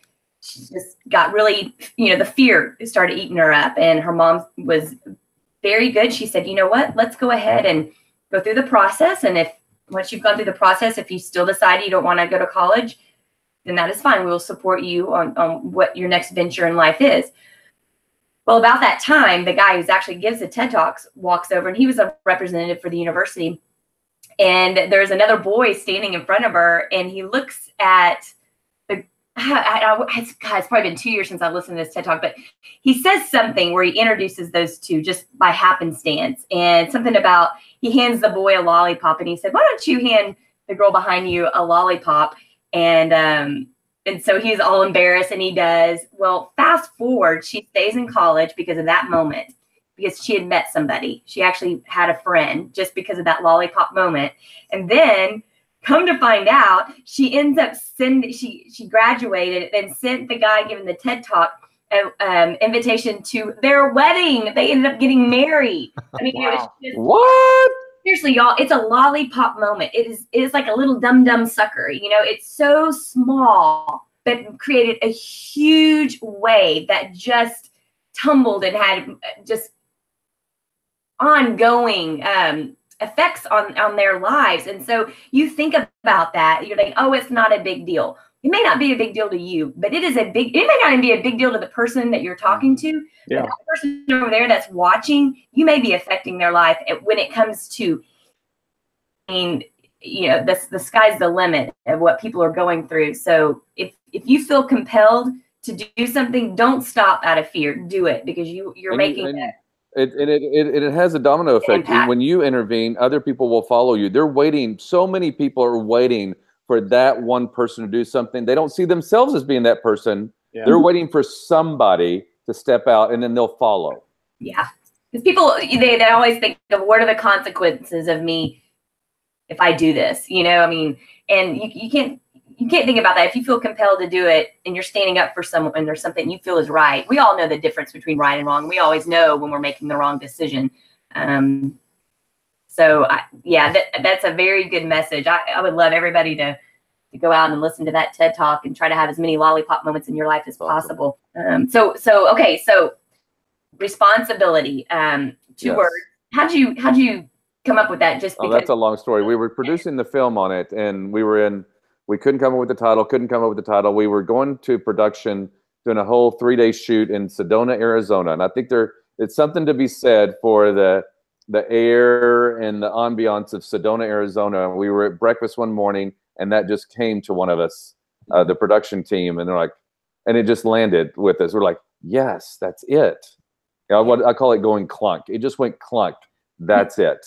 she just got really, you know, the fear started eating her up, and her mom was very good. She said, you know what, let's go ahead and go through the process. And once you've gone through the process, if you still decide you don't want to go to college, then that is fine. We will support you on what your next venture in life is. Well, about that time, the guy who actually gives the TED Talks walks over, and he was a representative for the university. And there's another boy standing in front of her, and he looks at it's probably been 2 years since I've listened to this TED Talk, but he says something where he introduces those two just by happenstance, and something about he hands the boy a lollipop, and he said, "Why don't you hand the girl behind you a lollipop?" And so he's all embarrassed, and he does. Well, fast forward, she stays in college because of that moment, because she had met somebody. She actually had a friend just because of that lollipop moment, and then. Come to find out, she ends up she graduated and sent the guy giving the TED Talk an invitation to their wedding. They ended up getting married. I mean, wow. It was just, what? Seriously, y'all, it's a lollipop moment. It is like a little dum-dum sucker. You know, it's so small, but created a huge wave that just tumbled and had just ongoing effects on their lives. And so you think about that, you're like, oh, it's not a big deal. It may not be a big deal to you, but it may not even be a big deal to the person that you're talking to. Yeah. But that person over there that's watching, you may be affecting their life when it comes to, I mean, you know, the sky's the limit of what people are going through. So if you feel compelled to do something, don't stop out of fear. Do it, because you're making that. It has a domino effect. Impact. When you intervene, other people will follow you. They're waiting. So many people are waiting for that one person to do something. They don't see themselves as being that person. Yeah. They're waiting for somebody to step out, and then they'll follow. Yeah, because people they always think of what are the consequences of me if I do this. You know, I mean, and you can't think about that. If you feel compelled to do it and you're standing up for someone and there's something you feel is right, we all know the difference between right and wrong. We always know when we're making the wrong decision. So that's a very good message. I would love everybody to go out and listen to that TED Talk and try to have as many lollipop moments in your life as possible. So responsibility, 2 words. How'd you come up with that? Just because that's a long story. We were producing the film on it, and we couldn't come up with the title. We were going to production, doing a whole 3-day shoot in Sedona, Arizona. And I think it's something to be said for the air and the ambiance of Sedona, Arizona. We were at breakfast one morning, and that just came to one of us, the production team. And they're like, and it just landed with us. We're like, yes, that's it. You know, what I call it going clunk. It just went clunk. That's it.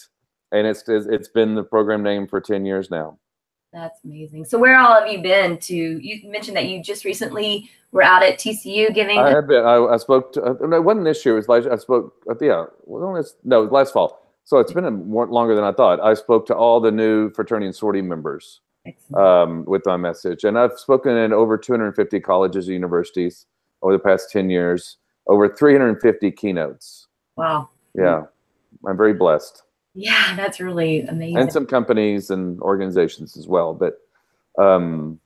And it's been the program name for 10 years now. That's amazing. So where all have you been to? You mentioned that you just recently were out at TCU giving. I have been. I spoke to. No, it wasn't this year. It was I spoke. Yeah. Well, it was last fall. So it's been longer than I thought. I spoke to all the new fraternity and sorority members with my message, and I've spoken in over 250 colleges and universities over the past 10 years. Over 350 keynotes. Wow. Yeah, I'm very blessed. Yeah, that's really amazing. And some companies and organizations as well. But so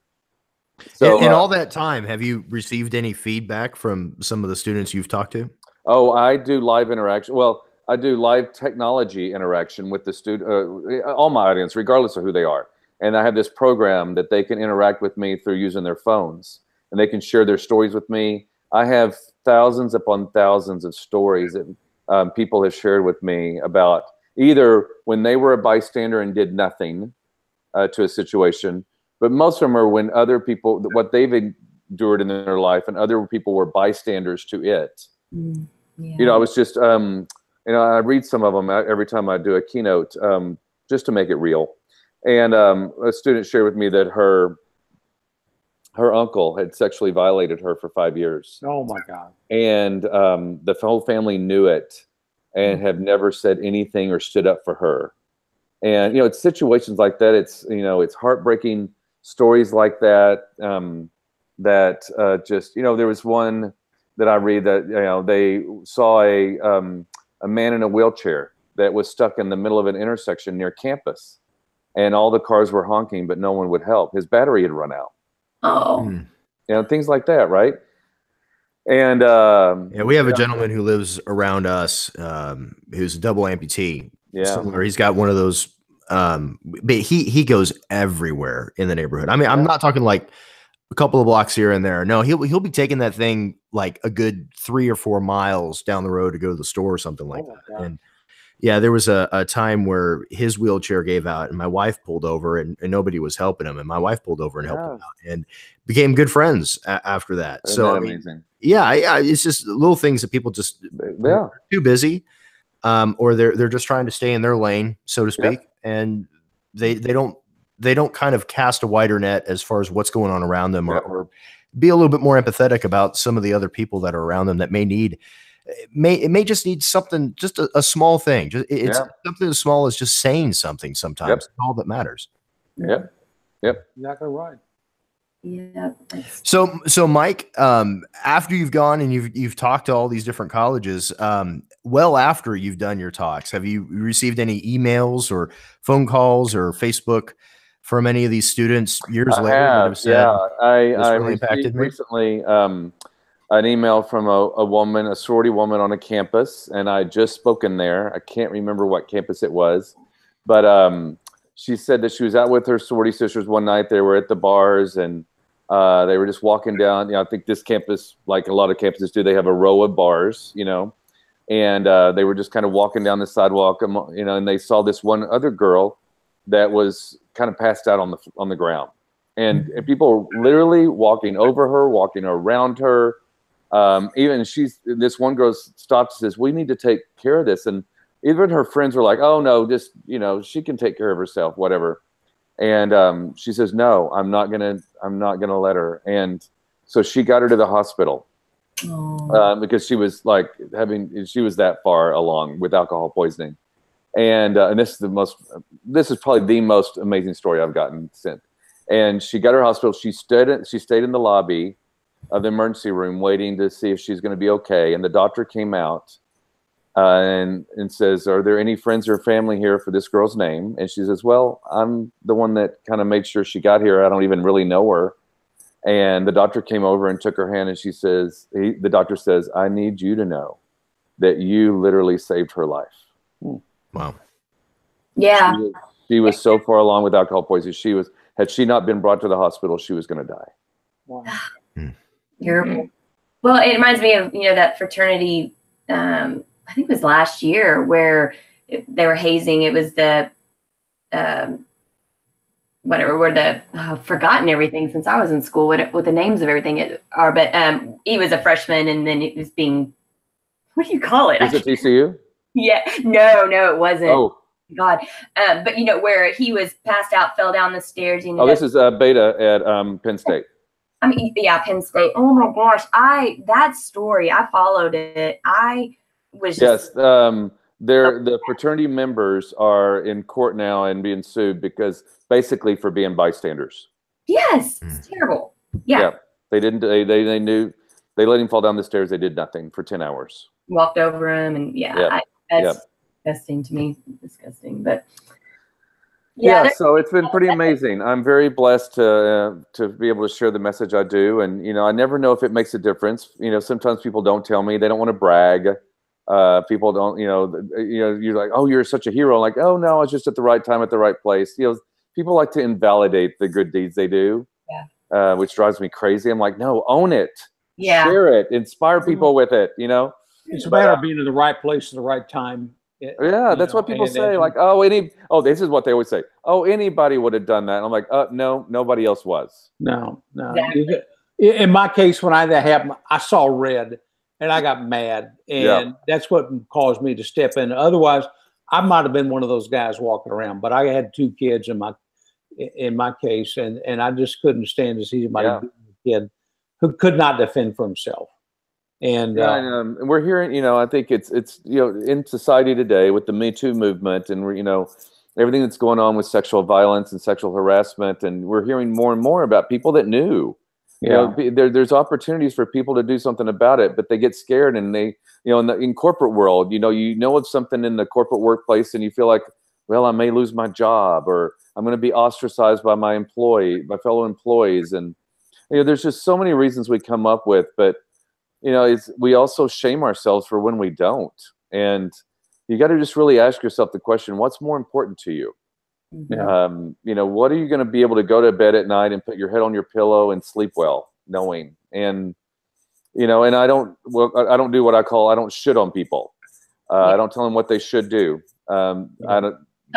in all that time, have you received any feedback from some of the students you've talked to? Oh, I do live interaction. Well, I do live technology interaction with the student, all my audience, regardless of who they are. And I have this program that they can interact with me through using their phones, and they can share their stories with me. I have thousands upon thousands of stories that people have shared with me about either when they were a bystander and did nothing to a situation, but most of them are when other people, what they've endured in their life, and other people were bystanders to it. Yeah. You know, I was just, you know, I read some of them every time I do a keynote, just to make it real. And a student shared with me that her uncle had sexually violated her for 5 years. Oh my God. And the whole family knew it, and have never said anything or stood up for her. And, you know, it's situations like that. It's, you know, it's heartbreaking stories like that, just, you know, there was one that I read that, you know, they saw a man in a wheelchair that was stuck in the middle of an intersection near campus, and all the cars were honking, but no one would help. His battery had run out. Oh, you know, things like that. Right. And yeah, we have a gentleman who lives around us, who's a double amputee. Yeah, similar. He's got one of those, but he goes everywhere in the neighborhood. I mean, I'm not talking like a couple of blocks here and there. No, he'll be taking that thing like a good 3 or 4 miles down the road to go to the store or something like that. Yeah, there was a time where his wheelchair gave out and my wife pulled over and nobody was helping him. And my wife pulled over and helped him out and became good friends after that. Isn't So that I mean, amazing? yeah, it's just little things that people just too busy, or they're just trying to stay in their lane, so to speak, and they don't kind of cast a wider net as far as what's going on around them, or be a little bit more empathetic about some of the other people that are around them that may need. It may just need something, just a small thing. It's something as small as just saying something. Sometimes it's all that matters. Yep. Exactly right. Yeah. So Mike, after you've gone and you've talked to all these different colleges, well after you've done your talks, have you received any emails or phone calls or Facebook from any of these students years later that have said, I really impacted me? Recently an email from a woman, a sorority woman on a campus, and I just spoken there. I can't remember what campus it was, but she said that she was out with her sorority sisters one night. They were at the bars and they were just walking down. I think this campus, like a lot of campuses do, they have a row of bars, and they were just kind of walking down the sidewalk, and they saw this one other girl that was kind of passed out on the ground, and people literally walking over her, walking around her. Even this one girl stops and says, "We need to take care of this." And even her friends were like, "Oh no, just, she can take care of herself, whatever." And she says, "No, I'm not gonna let her." And so she got her to the hospital because she was she was that far along with alcohol poisoning. And this is probably the most amazing story I've gotten sent. And she got her hospital. She stayed in the lobby of the emergency room waiting to see if she's going to be okay. And the doctor came out and says, "Are there any friends or family here for this girl's name?" And she says, "Well, I'm the one that kind of made sure she got here. I don't even really know her." And the doctor came over and took her hand, and the doctor says, "I need you to know that you literally saved her life." Wow. Yeah. She was so far along with alcohol poisoning. Had she not been brought to the hospital, she was going to die. Wow. Terrible. Well, it reminds me of, that fraternity, I think it was last year, where they were hazing. It was the, forgotten everything since I was in school, what the names of everything are. But he was a freshman, and then it was being, what do you call it? Was it TCU? Yeah. No, it wasn't. Oh. God. But, where he was passed out, fell down the stairs. This is Beta at Penn State. I mean, yeah, Penn State. Oh my gosh. That story, I followed it. I was just. Yes. The fraternity members are in court now and being sued because basically for being bystanders. Yes. It's terrible. Yeah. They didn't, they knew, they let him fall down the stairs. They did nothing for 10 hours. Walked over him and that's disgusting to me. Disgusting. But. Yeah, so it's been pretty amazing. I'm very blessed to be able to share the message I do, and I never know if it makes a difference. Sometimes people don't tell me; they don't want to brag. People don't, you're like, "Oh, you're such a hero." I'm like, "Oh no, I was just at the right time at the right place." People like to invalidate the good deeds they do, which drives me crazy. I'm like, "No, own it, share it, inspire people with it." It's a matter of being in the right place at the right time. That's what people say. Like, this is what they always say. "Oh, anybody would have done that." And I'm like, no, nobody else was. No. Exactly. In my case, when that happened, I saw red and I got mad, and that's what caused me to step in. Otherwise, I might have been one of those guys walking around. But I had 2 kids in my case, and I just couldn't stand to see somebody beating a kid who could not defend for himself. And we're hearing, I think it's in society today with the Me Too movement and everything that's going on with sexual violence and sexual harassment, and we're hearing more and more about people that knew. There's opportunities for people to do something about it, but they get scared, and they, in corporate world, you know of something in the corporate workplace, and you feel like, well, I may lose my job, or I'm going to be ostracized by my fellow employees, and there's just so many reasons we come up with, but. We also shame ourselves for when we don't. And you got to just really ask yourself the question, what's more important to you? Yeah. What are you going to be able to go to bed at night and put your head on your pillow and sleep well, knowing? And, and I don't do what I don't shit on people. I don't tell them what they should do. I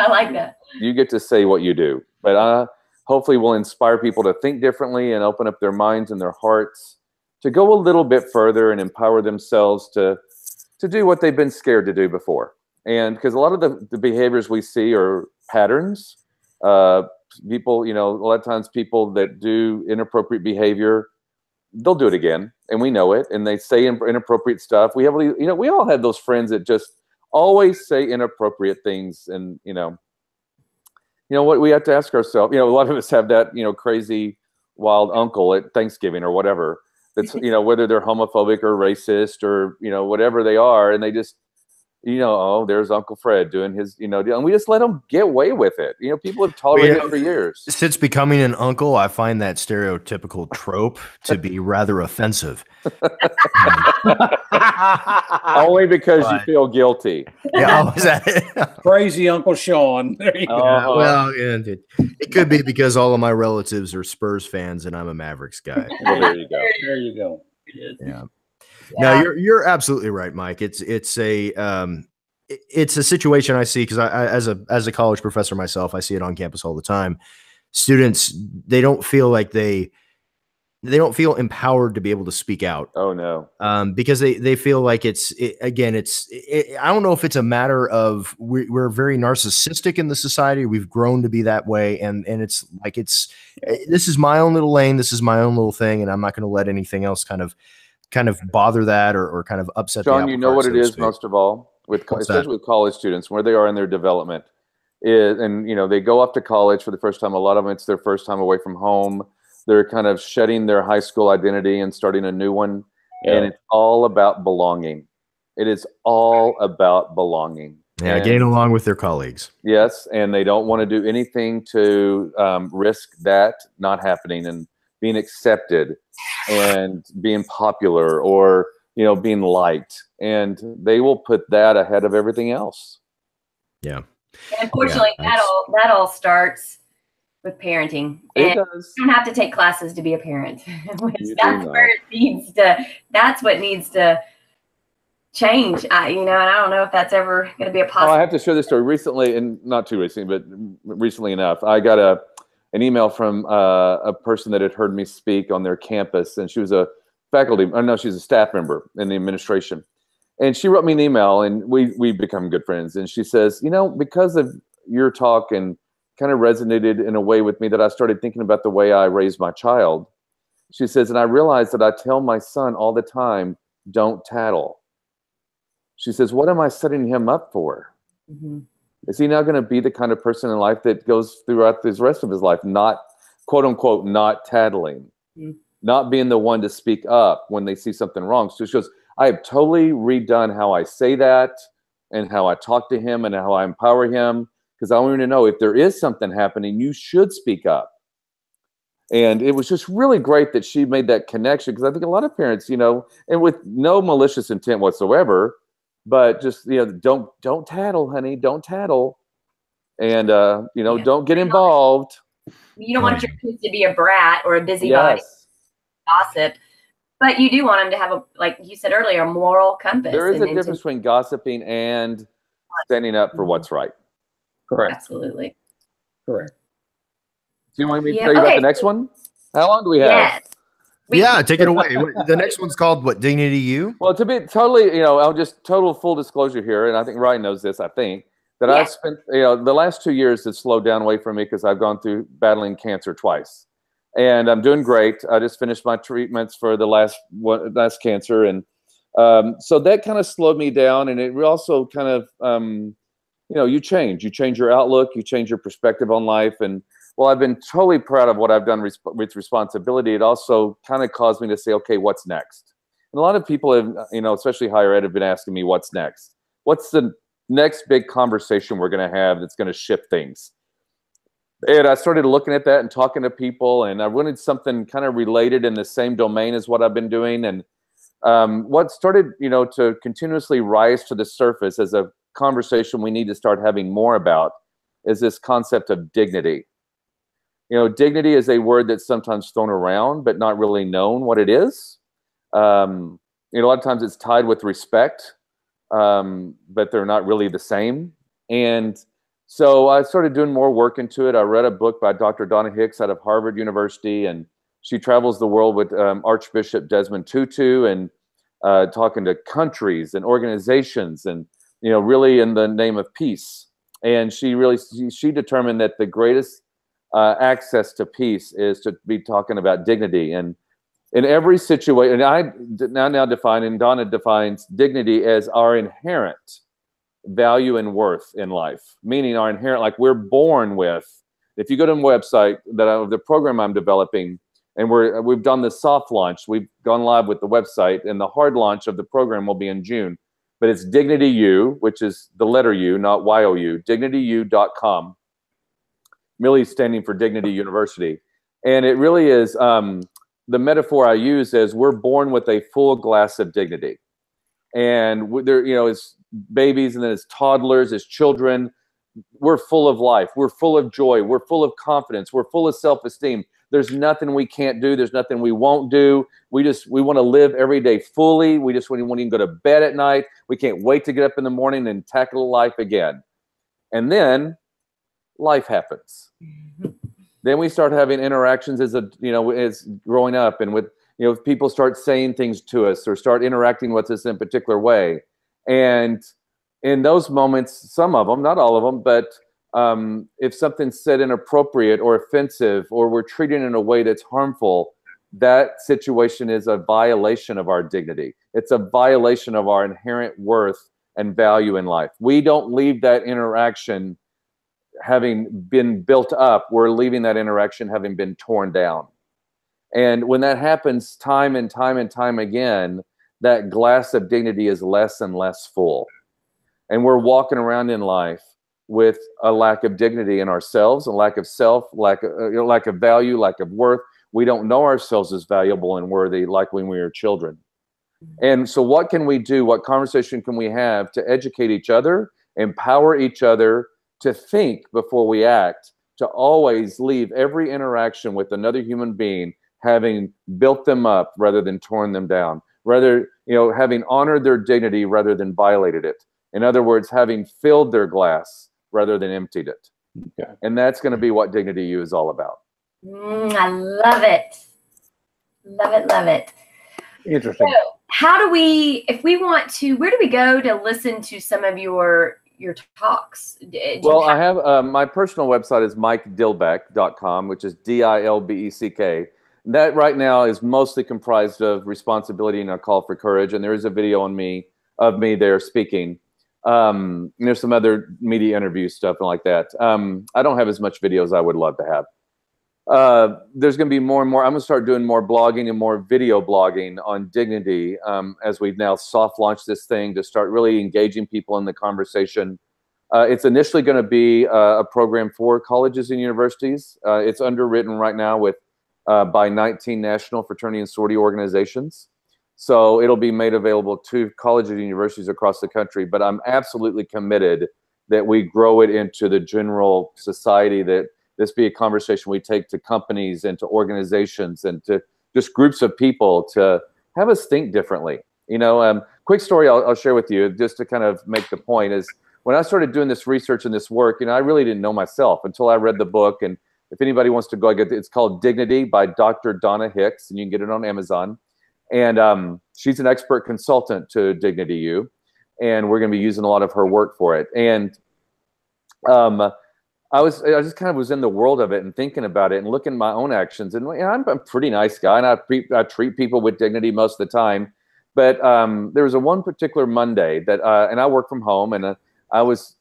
like that. You get to say what you do, but hopefully we'll inspire people to think differently and open up their minds and their hearts to go a little bit further and empower themselves to do what they've been scared to do before. And because a lot of the behaviors we see are patterns. People, a lot of times people that do inappropriate behavior, they'll do it again, and we know it, and they say inappropriate stuff. We all have those friends that just always say inappropriate things, and what we have to ask ourselves. A lot of us have that crazy wild uncle at Thanksgiving or whatever. That's whether they're homophobic or racist or whatever they are, and they just oh, there's Uncle Fred doing his deal, and we just let them get away with it. People have tolerated it for years. Since becoming an uncle, I find that stereotypical trope to be rather offensive. Only because you feel guilty. Yeah, is that it? Crazy Uncle Sean. There you go. Well, it could be because all of my relatives are Spurs fans and I'm a Mavericks guy. Well, there you go. There you go. Yeah. No, you're absolutely right, Mike. It's a situation I see because I as a college professor myself, I see it on campus all the time. Students, they don't feel like they don't feel empowered to be able to speak out. Oh no. Because they feel like I don't know if it's a matter of we're very narcissistic in the society. We've grown to be that way, and it's like this is my own little lane, this is my own little thing, and I'm not going to let anything else kind of bother that or kind of upset. John, you know what it is most of all, especially with college students, where they are in their development, and they go off to college for the first time. A lot of them, it's their first time away from home. They're kind of shedding their high school identity and starting a new one, and it's all about belonging. It is all about belonging. Yeah, getting along with their colleagues. Yes, and they don't want to do anything to risk that not happening and being accepted and being popular or being liked, and they will put that ahead of everything else. Yeah. And unfortunately, that all starts with parenting. It does. You don't have to take classes to be a parent. That's what needs to change. And I don't know if that's ever going to be a possibility. I have to share this story. Recently, and not too recently, but recently enough, I got an email from a person that had heard me speak on their campus, and she was a she's a staff member in the administration, and she wrote me an email, and we become good friends. And she says, because of your talk and kind of resonated in a way with me that I started thinking about the way I raised my child. She says, and I realized that I tell my son all the time, don't tattle. She says, what am I setting him up for? Mm-hmm. Is he now going to be the kind of person in life that goes throughout the rest of his life, not, quote unquote, not tattling, not being the one to speak up when they see something wrong? So she goes, I have totally redone how I say that and how I talk to him and how I empower him, because I want you to know if there is something happening, you should speak up. And it was just really great that she made that connection, because I think a lot of parents, and with no malicious intent whatsoever, but just, don't tattle, honey, don't tattle. And, don't get involved. You don't want your kids to be a brat or a busybody, gossip, but you do want them to have like you said earlier, a moral compass. There is a difference between gossiping and standing up for what's right. Correct. Absolutely. Correct. Do you want me to tell you about the next one? How long do we have? Yes. Take it away. The next one's called what? Dignity U? Well, to be totally, I'll just total full disclosure here, and I think Ryan knows this, that I've spent, the last 2 years have slowed down away from me because I've gone through battling cancer twice. And I'm doing great. I just finished my treatments for the last cancer. And so that kind of slowed me down. And it also kind of, you change your outlook, you change your perspective on life. And while I've been totally proud of what I've done with responsibility, it also kind of caused me to say, okay, what's next? And a lot of people have, especially higher ed, have been asking me, what's next? What's the next big conversation we're going to have that's going to shift things? And I started looking at that and talking to people, and I wanted something kind of related in the same domain as what I've been doing. And what started, to continuously rise to the surface as a conversation we need to start having more about is this concept of dignity. Dignity is a word that's sometimes thrown around, but not really known what it is. A lot of times it's tied with respect. but they're not really the same. And so I started doing more work into it. I read a book by Dr. Donna Hicks out of Harvard University, and she travels the world with Archbishop Desmond Tutu and talking to countries and organizations, and really in the name of peace. And she determined that the greatest access to peace is to be talking about dignity. And in every situation, and I now define, and Donna defines dignity as our inherent value and worth in life, meaning our inherent, like we're born with. If you go to the website the program I'm developing, and we've done the soft launch, we've gone live with the website, and the hard launch of the program will be in June. But it's Dignity U, which is the letter U, not YOU, dignityu.com. Really standing for Dignity University. And it really is, the metaphor I use is we're born with a full glass of dignity. And there, as babies, and then as toddlers, as children, we're full of life. We're full of joy. We're full of confidence. We're full of self-esteem. There's nothing we can't do. There's nothing we won't do. We want to live every day fully. We just want to go to bed at night. We can't wait to get up in the morning and tackle life again. And then life happens. Then we start having interactions as growing up, and with people start saying things to us or start interacting with us in a particular way. And in those moments, some of them, not all of them, but if something's said inappropriate or offensive, or we're treated in a way that's harmful, that situation is a violation of our dignity. It's a violation of our inherent worth and value in life. We don't leave that interaction having been built up. We're leaving that interaction having been torn down. And when that happens time and time and time again, that glass of dignity is less and less full. And we're walking around in life with a lack of dignity in ourselves, a lack of self, lack of value, lack of worth. We don't know ourselves as valuable and worthy like when we were children. And so what can we do? What conversation can we have to educate each other, empower each other, to think before we act, to always leave every interaction with another human being having built them up rather than torn them down, rather, having honored their dignity rather than violated it. In other words, having filled their glass rather than emptied it. Okay. And that's going to be what Dignity U is all about. I love it. Love it, love it. Interesting. So how do we, if we want to, where do we go to listen to some of your talks? Well, I have my personal website is mikedilbeck.com, which is DILBECK. That right now is mostly comprised of responsibility and a call for courage. And there is a video of me there speaking. There's some other media interview stuff and like that. I don't have as much video as I would love to have. There's going to be more and more. I'm going to start doing more blogging and more video blogging on dignity as we've now soft launched this thing to start really engaging people in the conversation. It's initially going to be a program for colleges and universities. It's underwritten right now with by 19 national fraternity and sorority organizations. So it'll be made available to colleges and universities across the country. But I'm absolutely committed that we grow it into the general society, that this be a conversation we take to companies and to organizations and to just groups of people to have us think differently. Quick story I'll share with you just to kind of make the point is when I started doing this research and this work, I really didn't know myself until I read the book. And if anybody wants to go get it, it's called Dignity by Dr. Donna Hicks, and you can get it on Amazon. And she's an expert consultant to Dignity U, and we're going to be using a lot of her work for it. And I just kind of was in the world of it and thinking about it and looking at my own actions. And I'm a pretty nice guy, and I treat people with dignity most of the time. But there was one particular Monday that, and I work from home, and it was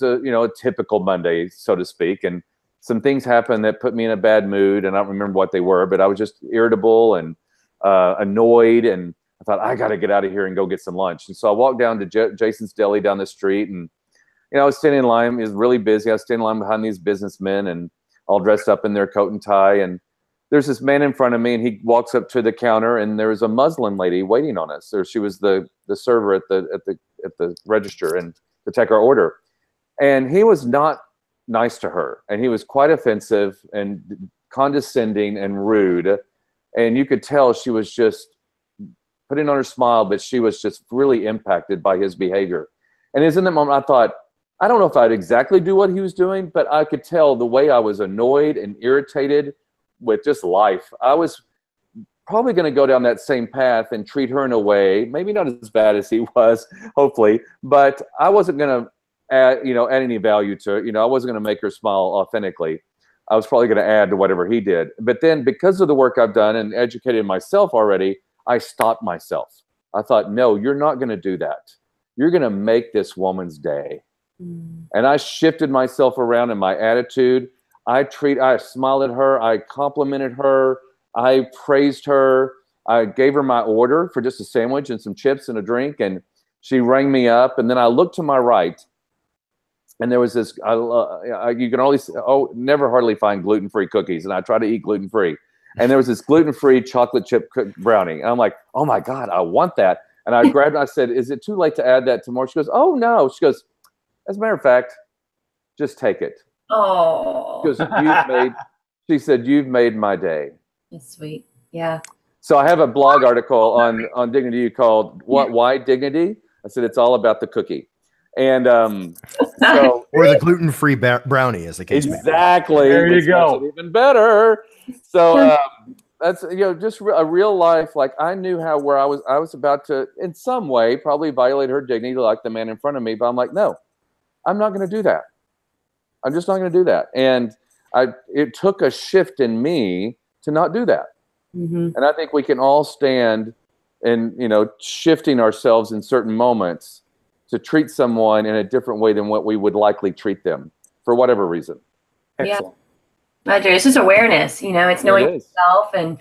a typical Monday, so to speak. And some things happened that put me in a bad mood, and I don't remember what they were, but I was just irritable and annoyed, and I thought, I got to get out of here and go get some lunch. And so I walked down to Jason's Deli down the street, and I was standing in line. It was really busy. I was standing in line behind these businessmen and all dressed up in their coat and tie. And there's this man in front of me, and he walks up to the counter, and there was a Muslim lady waiting on us. Or she was the server at the register and to take our order. And he was not nice to her, and he was quite offensive and condescending and rude. And you could tell she was just putting on her smile, but she was just really impacted by his behavior. And in that moment, I thought, I don't know if I'd exactly do what he was doing, but I could tell the way I was annoyed and irritated with just life. I was probably going to go down that same path and treat her in a way, maybe not as bad as he was, hopefully, but I wasn't going to add any value to it. I wasn't going to make her smile authentically. I was probably going to add to whatever he did. But then because of the work I've done and educated myself already, I stopped myself. I thought, no, you're not going to do that. You're going to make this woman's day. And I shifted myself around in my attitude. I smiled at her. I complimented her. I praised her. I gave her my order for just a sandwich and some chips and a drink. And she rang me up. And then I looked to my right. And there was this, you can always, never hardly find gluten-free cookies. And I try to eat gluten-free. And there was this gluten-free chocolate chip brownie. And I'm like, oh my God, I want that. And I grabbed it. I said, is it too late to add that tomorrow? She goes, oh no. She goes, as a matter of fact, just take it. Oh. She said, you've made my day. That's sweet. Yeah. So I have a blog article on Dignity U called Why Dignity? I said, it's all about the cookie. And so or the gluten-free brownie, as the case may be. Exactly. There you go. Even better. So that's just a real life. Like I knew where I was about to, in some way, probably violate her dignity, like the man in front of me. But I'm like, no, I'm not going to do that. I'm just not going to do that. And it took a shift in me to not do that. And I think we can all stand in shifting ourselves in certain moments to treat someone in a different way than what we would likely treat them for whatever reason. Excellent. Yeah, I do. It's just awareness, it's knowing yourself, and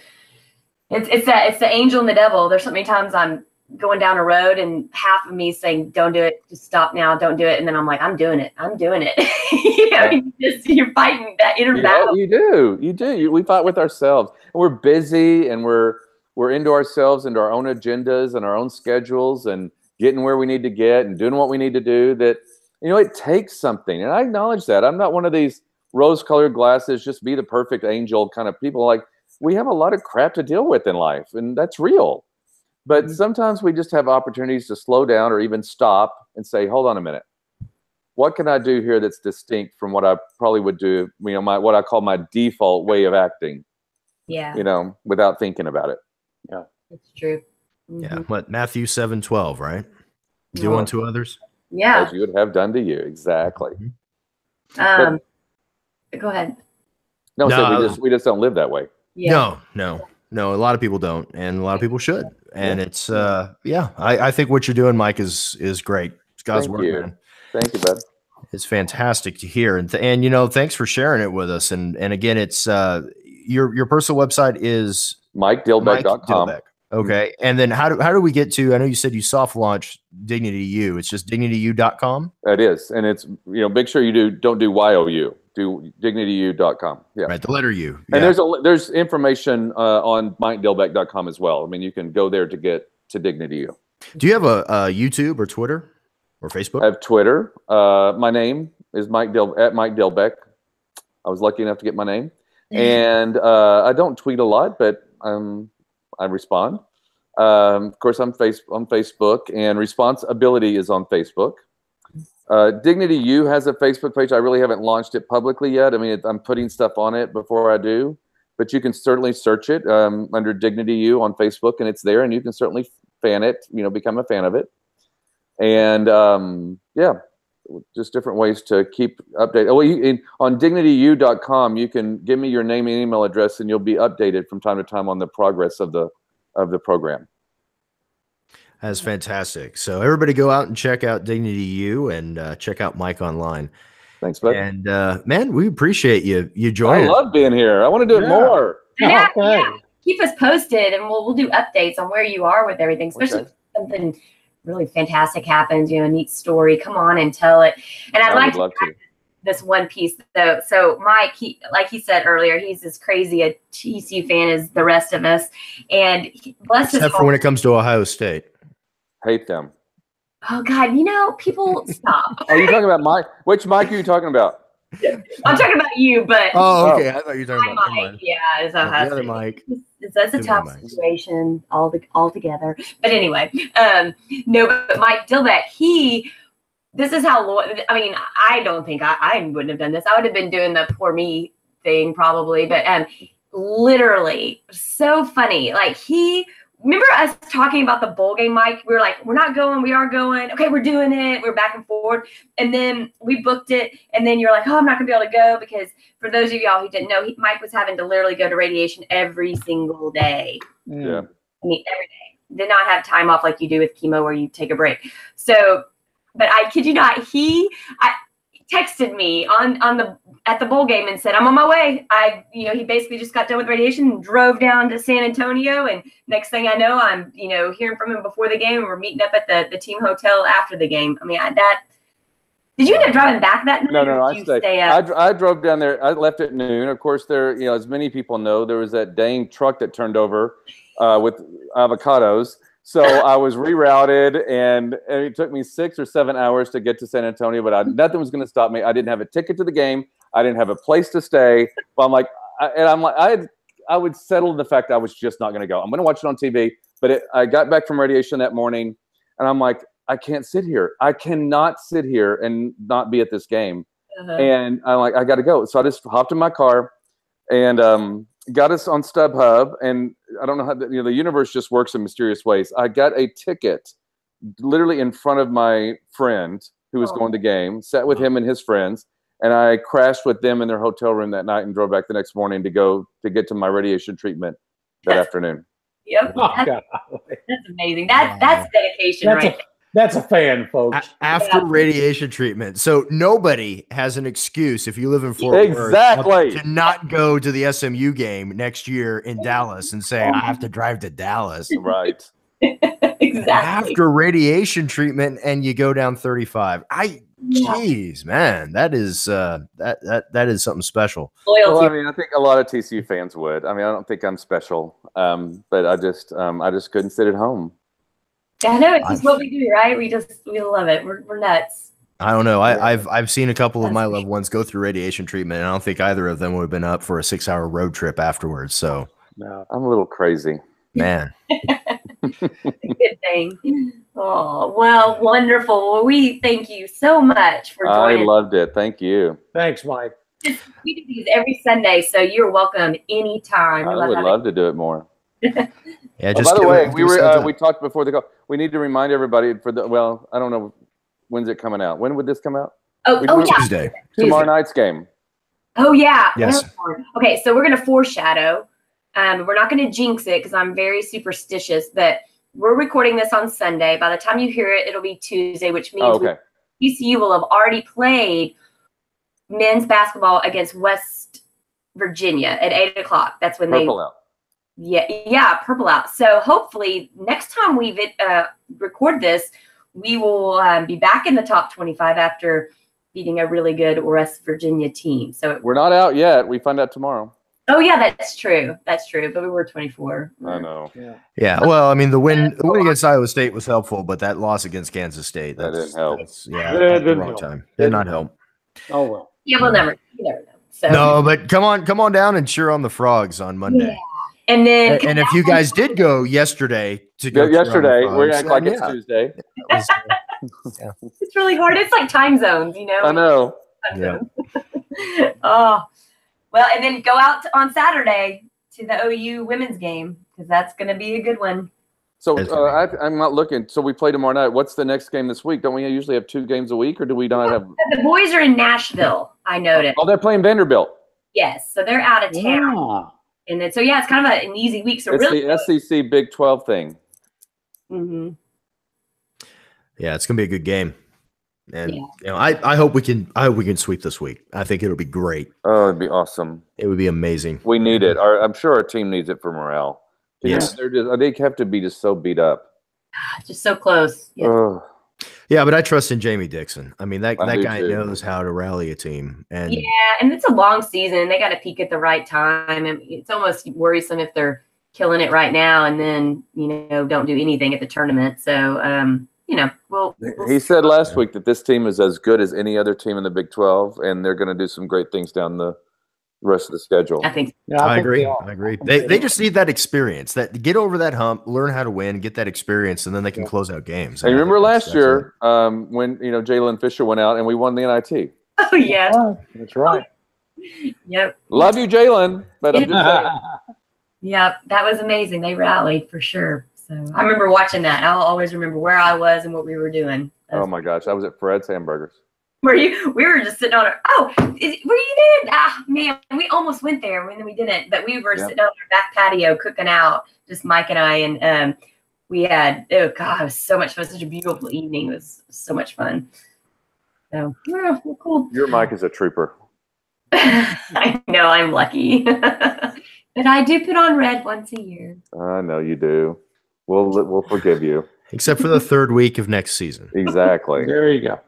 it's the angel and the devil. There's so many times I'm going down a road and half of me is saying, don't do it, just stop now, don't do it. And then I'm like, I'm doing it. You're fighting that inner battle. You do. We fight with ourselves. And we're busy and we're into ourselves, into our own agendas and our own schedules and getting where we need to get and doing what we need to do. That, it takes something. And I acknowledge that. I'm not one of these rose-colored glasses, just be the perfect angel kind of people. Like, we have a lot of crap to deal with in life, and that's real. But sometimes we just have opportunities to slow down or even stop and say, hold on a minute. What can I do here that's distinct from what I probably would do, what I call my default way of acting? Yeah. Without thinking about it. Yeah. That's true. Yeah. What, Matthew 7:12, right? Do unto others. Yeah. As you would have done to you. Exactly. Go ahead. No, we just don't live that way. Yeah. No, a lot of people don't, and a lot of people should. And it's I think what you're doing, Mike, is great. It's God's work, man. Thank you, bud. It's fantastic to hear, and thanks for sharing it with us. And again, it's your personal website is MikeDilbeck.com. Okay, and then how do we get to? I know you said you soft launched Dignity U. It's just DignityU.com. That is, and it's make sure you don't do YOU. Do DignityU.com. Yeah, right. The letter U. Yeah. And there's information on MikeDilbeck.com as well. I mean, you can go there to get to Dignity U. Do you have a YouTube or Twitter or Facebook? I have Twitter. My name is Mike Dilbeck. I was lucky enough to get my name, and I don't tweet a lot, but I respond. Of course, I'm on Facebook, and Responsibility is on Facebook. Dignity U has a Facebook page. I really haven't launched it publicly yet. I mean, I'm putting stuff on it before I do, but you can certainly search it under Dignity U on Facebook, and it's there, and you can certainly fan it, become a fan of it. And just different ways to keep updated. On DignityU.com, you can give me your name and email address, and you'll be updated from time to time on the progress of the program. That's fantastic. So everybody go out and check out Dignity U and check out Mike online. Thanks, bud. And man, we appreciate you joining. I love being here. I want to do it more. Yeah. Keep us posted, and we'll do updates on where you are with everything, especially if something really fantastic happens, a neat story. Come on and tell it. And I'd like to add this one piece though. So Mike, like he said earlier, he's as crazy a TCU fan as the rest of us. And bless his heart. Except for when it comes to Ohio State. Hate them. Oh God, people stop. Are you talking about Mike? Which Mike are you talking about? I'm talking about you, but oh, okay. I thought you were talking about Mike. Yeah, it's a the other Mike. That's a tough situation altogether. But anyway, no, but Mike Dillbeck, this is how, I mean, I don't think I wouldn't have done this. I would have been doing the poor me thing probably, but literally so funny. Like remember us talking about the bowl game, Mike? We were like, we're not going, we are going. Okay, we're doing it. We're back and forth. And then we booked it. And then you're like, oh, I'm not going to be able to go because for those of y'all who didn't know, Mike was having to literally go to radiation every single day. Yeah. I mean, every day. Did not have time off like you do with chemo where you take a break. So, but I kid you not, he texted me at the bowl game and said, I'm on my way. He basically just got done with radiation and drove down to San Antonio. And next thing I know, I'm, hearing from him before the game and we're meeting up at the team hotel after the game. I mean, did you end up driving back that night? No, I stayed. I drove down there. I left at noon. Of course, as many people know, there was that dang truck that turned over with avocados. So I was rerouted, and it took me 6 or 7 hours to get to San Antonio, but nothing was going to stop me. I didn't have a ticket to the game. I didn't have a place to stay. But I would settle the fact I was just not going to go. I'm going to watch it on TV. But I got back from radiation that morning, and I'm like, I can't sit here. I cannot sit here and not be at this game. And I'm like, I got to go. So I just hopped in my car and got us on StubHub, and I don't know how the universe just works in mysterious ways. I got a ticket literally in front of my friend who was going to the game, sat with him and his friends, and I crashed with them in their hotel room that night and drove back the next morning to get to my radiation treatment that afternoon. Yep. That's amazing. That's dedication, That's a fan, folks. After radiation treatment. So nobody has an excuse if you live in Fort Worth to not go to the SMU game next year in Dallas and say, I have to drive to Dallas. Right. Exactly. After radiation treatment and you go down 35. Geez, man, that is that is something special. Well, I mean, I think a lot of TCU fans would. I mean, I don't think I'm special, but I just couldn't sit at home. I know it's just what we do, right? We love it. We're nuts. I don't know. I've seen a couple of my loved ones go through radiation treatment, and I don't think either of them would have been up for a 6-hour road trip afterwards. So no, I'm a little crazy, man. Good thing. Oh, well, wonderful. Well, we thank you so much for joining. I loved it. Thank you. Thanks, Mike. We do these every Sunday, so you're welcome anytime. I would love to do it more. Yeah. By the way, we talked before the call. We need to remind everybody I don't know, when's it coming out? When would this come out? Yeah. Tuesday. Tomorrow night's game. Oh yeah. Yes. Okay, so we're gonna foreshadow. We're not gonna jinx it because I'm very superstitious, but we're recording this on Sunday. By the time you hear it, it'll be Tuesday, which means TCU will have already played men's basketball against West Virginia at 8:00. That's when Purple out. Yeah, purple out. So hopefully next time we record this, we will be back in the top 25 after beating a really good West Virginia team. So we're not out yet. We find out tomorrow. Oh yeah, that's true. That's true. But we were 24. I know. Yeah. Well, I mean, the win against Iowa State was helpful, but that loss against Kansas State that didn't help. At the wrong time. Did not help. Oh well. Yeah, you never know. So. No, but come on down and cheer on the Frogs on Monday. Yeah. And then, and if you guys did go yesterday to go yesterday, we're acting like it's Tuesday. It's really hard. It's like time zones, I know. Yeah. Oh, well, and then go out on Saturday to the OU women's game because that's going to be a good one. So I'm not looking. So we play tomorrow night. What's the next game this week? Don't we usually have 2 games a week, or do we not have? The boys are in Nashville. I noticed. Oh, they're playing Vanderbilt. Yes, so they're out of town. Yeah. And then, it's kind of an easy week. So it's really, the SEC Big 12 thing. Mm-hmm. Yeah, it's gonna be a good game, and I hope we can sweep this week. I think it'll be great. Oh, it'd be awesome. It would be amazing. We need it. I'm sure our team needs it for morale. Yes, they have to be just so beat up. Just so close. Yeah. Yeah, but I trust in Jamie Dixon. I mean, that guy knows how to rally a team. And and it's a long season. They got to peak at the right time. And it's almost worrisome if they're killing it right now and then, don't do anything at the tournament. So, He said last week that this team is as good as any other team in the Big 12, and they're going to do some great things down the rest of the schedule. I think. Yeah, I agree. I agree. They just need that experience, that get over that hump, learn how to win, get that experience, and then they can close out games. And remember last year when Jalen Fisher went out and we won the NIT. Oh yeah, that's right. Yep. Love you, Jalen. But I'm just saying. Yep, that was amazing. They rallied for sure. So I remember watching that. I'll always remember where I was and what we were doing. Oh my gosh, I was at Fred's Hamburgers. Were you? We were just sitting on our. Oh, were you there? Ah, man, we almost went there and then we didn't. But we were sitting on our back patio cooking out, just Mike and I, and we had. Oh God, it was so much fun. Such a beautiful evening. It was so much fun. So yeah, well, cool. Your Mike is a trooper. I know, I'm lucky, but I do put on red once a year. I know you do. We'll forgive you, except for the third week of next season. Exactly. There you go.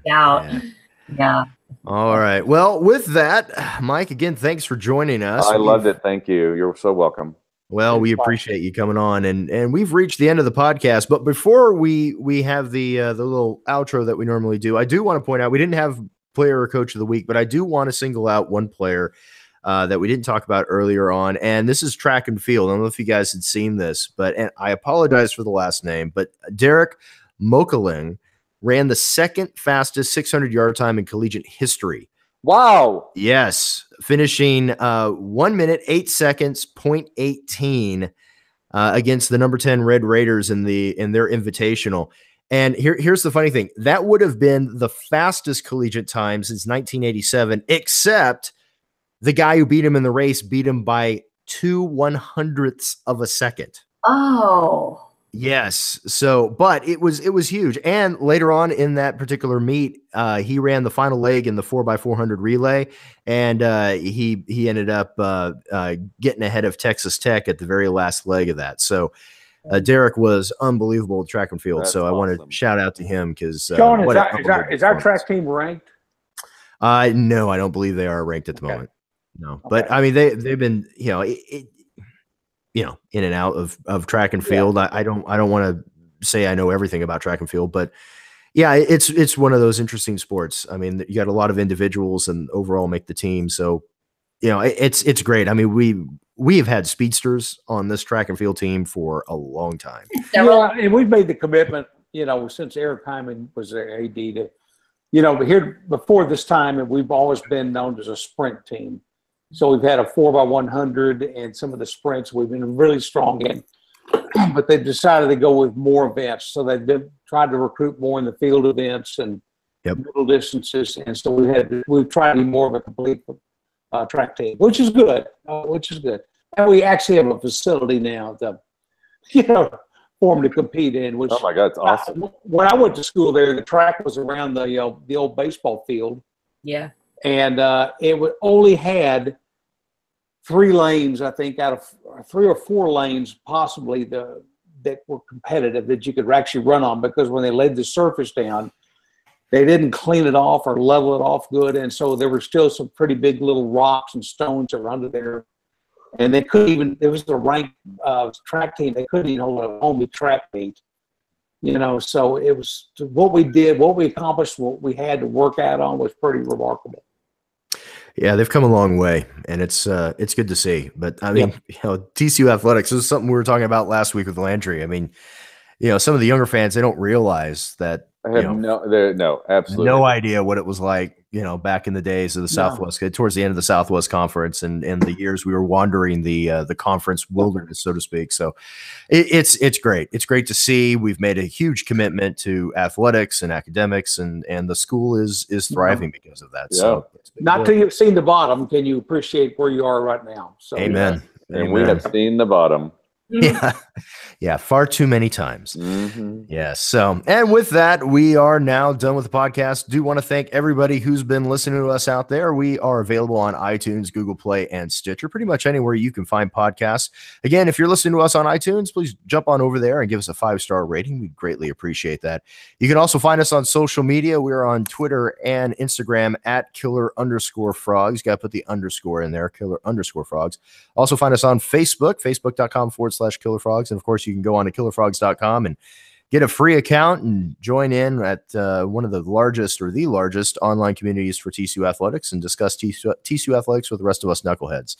Yeah. All right. Well, with that, Mike, again, thanks for joining us. I loved it. Thank you. You're so welcome. Well, we appreciate you coming on, and we've reached the end of the podcast. But before we have the little outro that we normally do, I do want to point out we didn't have player or coach of the week, but I do want to single out one player that we didn't talk about earlier on, and this is track and field. I don't know if you guys had seen this, but and I apologize for the last name, but Derek Mokaling ran the second fastest 600-yard time in collegiate history. Wow. Yes, finishing 1 minute 8 seconds 0.18 against the number 10 Red Raiders in their invitational. And here's the funny thing. That would have been the fastest collegiate time since 1987, except the guy who beat him in the race beat him by 2/100ths of a second. Oh. Yes. So, but it was huge. And later on in that particular meet, he ran the final leg in the 4x400 relay, and he ended up getting ahead of Texas Tech at the very last leg of that. So, Derek was unbelievable with track and field. That's so I want to shout out to him because Sean, is our track team ranked? No, I don't believe they are ranked at the moment. No, but I mean they've been in and out of track and field. Yeah. I don't want to say I know everything about track and field, but yeah, it's one of those interesting sports. I mean, you got a lot of individuals and overall make the team. So, it's great. I mean, we have had speedsters on this track and field team for a long time. Yeah, and we've made the commitment, since Eric Hyman was the AD to, but here before this time, and we've always been known as a sprint team. So we've had a 4x100 and some of the sprints we've been really strong in, but they've decided to go with more events. So they've been tried to recruit more in the field events and middle distances. And so we've tried to be more of a complete track team, which is good. And we actually have a facility now for them to compete in. Which, oh my God, it's awesome. When I went to school there, the track was around the old baseball field. Yeah. And it only had 3 lanes, I think, out of 3 or 4 lanes, possibly that were competitive that you could actually run on, because when they laid the surface down, they didn't clean it off or level it off good, and so there were still some pretty big little rocks and stones that were under there, and they couldn't even. There was the ranked track team; they couldn't even hold a home track meet. So it was what we did, what we accomplished, what we had to work out on was pretty remarkable. Yeah, they've come a long way, and it's good to see. But I mean, TCU athletics, this is something we were talking about last week with Landry. I mean, some of the younger fans, they don't realize that. I have absolutely no idea what it was like, back in the days of the Southwest, towards the end of the Southwest Conference, and the years we were wandering the conference wilderness, so to speak. So it's great. It's great to see. We've made a huge commitment to athletics and academics, and the school is thriving because of that. Yeah. So not till you've seen the bottom can you appreciate where you are right now. So amen. And we have seen the bottom. Yeah, far too many times. Mm-hmm. Yeah. So, and with that, we are now done with the podcast. Do want to thank everybody who's been listening to us out there. We are available on iTunes, Google Play, and Stitcher, pretty much anywhere you can find podcasts. Again, if you're listening to us on iTunes, please jump on over there and give us a 5-star rating. We'd greatly appreciate that. You can also find us on social media. We're on Twitter and Instagram at @killer_frogs. Got to put the underscore in there, @killer_frogs. Also find us on Facebook, facebook.com/KillerFrogs. And of course, you can go on to killerfrogs.com and get a free account and join in at one of the largest or the largest online communities for TCU athletics and discuss TCU athletics with the rest of us knuckleheads.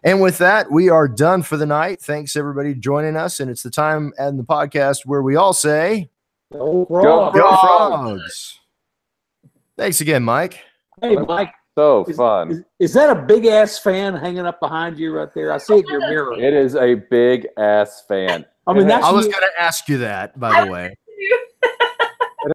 And with that, we are done for the night. Thanks everybody joining us. And it's the time in the podcast where we all say, Go Frogs. Go Frogs. Thanks again, Mike. Hey, Mike. So fun. Is that a big ass fan hanging up behind you right there? I see it in your mirror. It is a big ass fan. I mean, I was going to ask you that, by the way.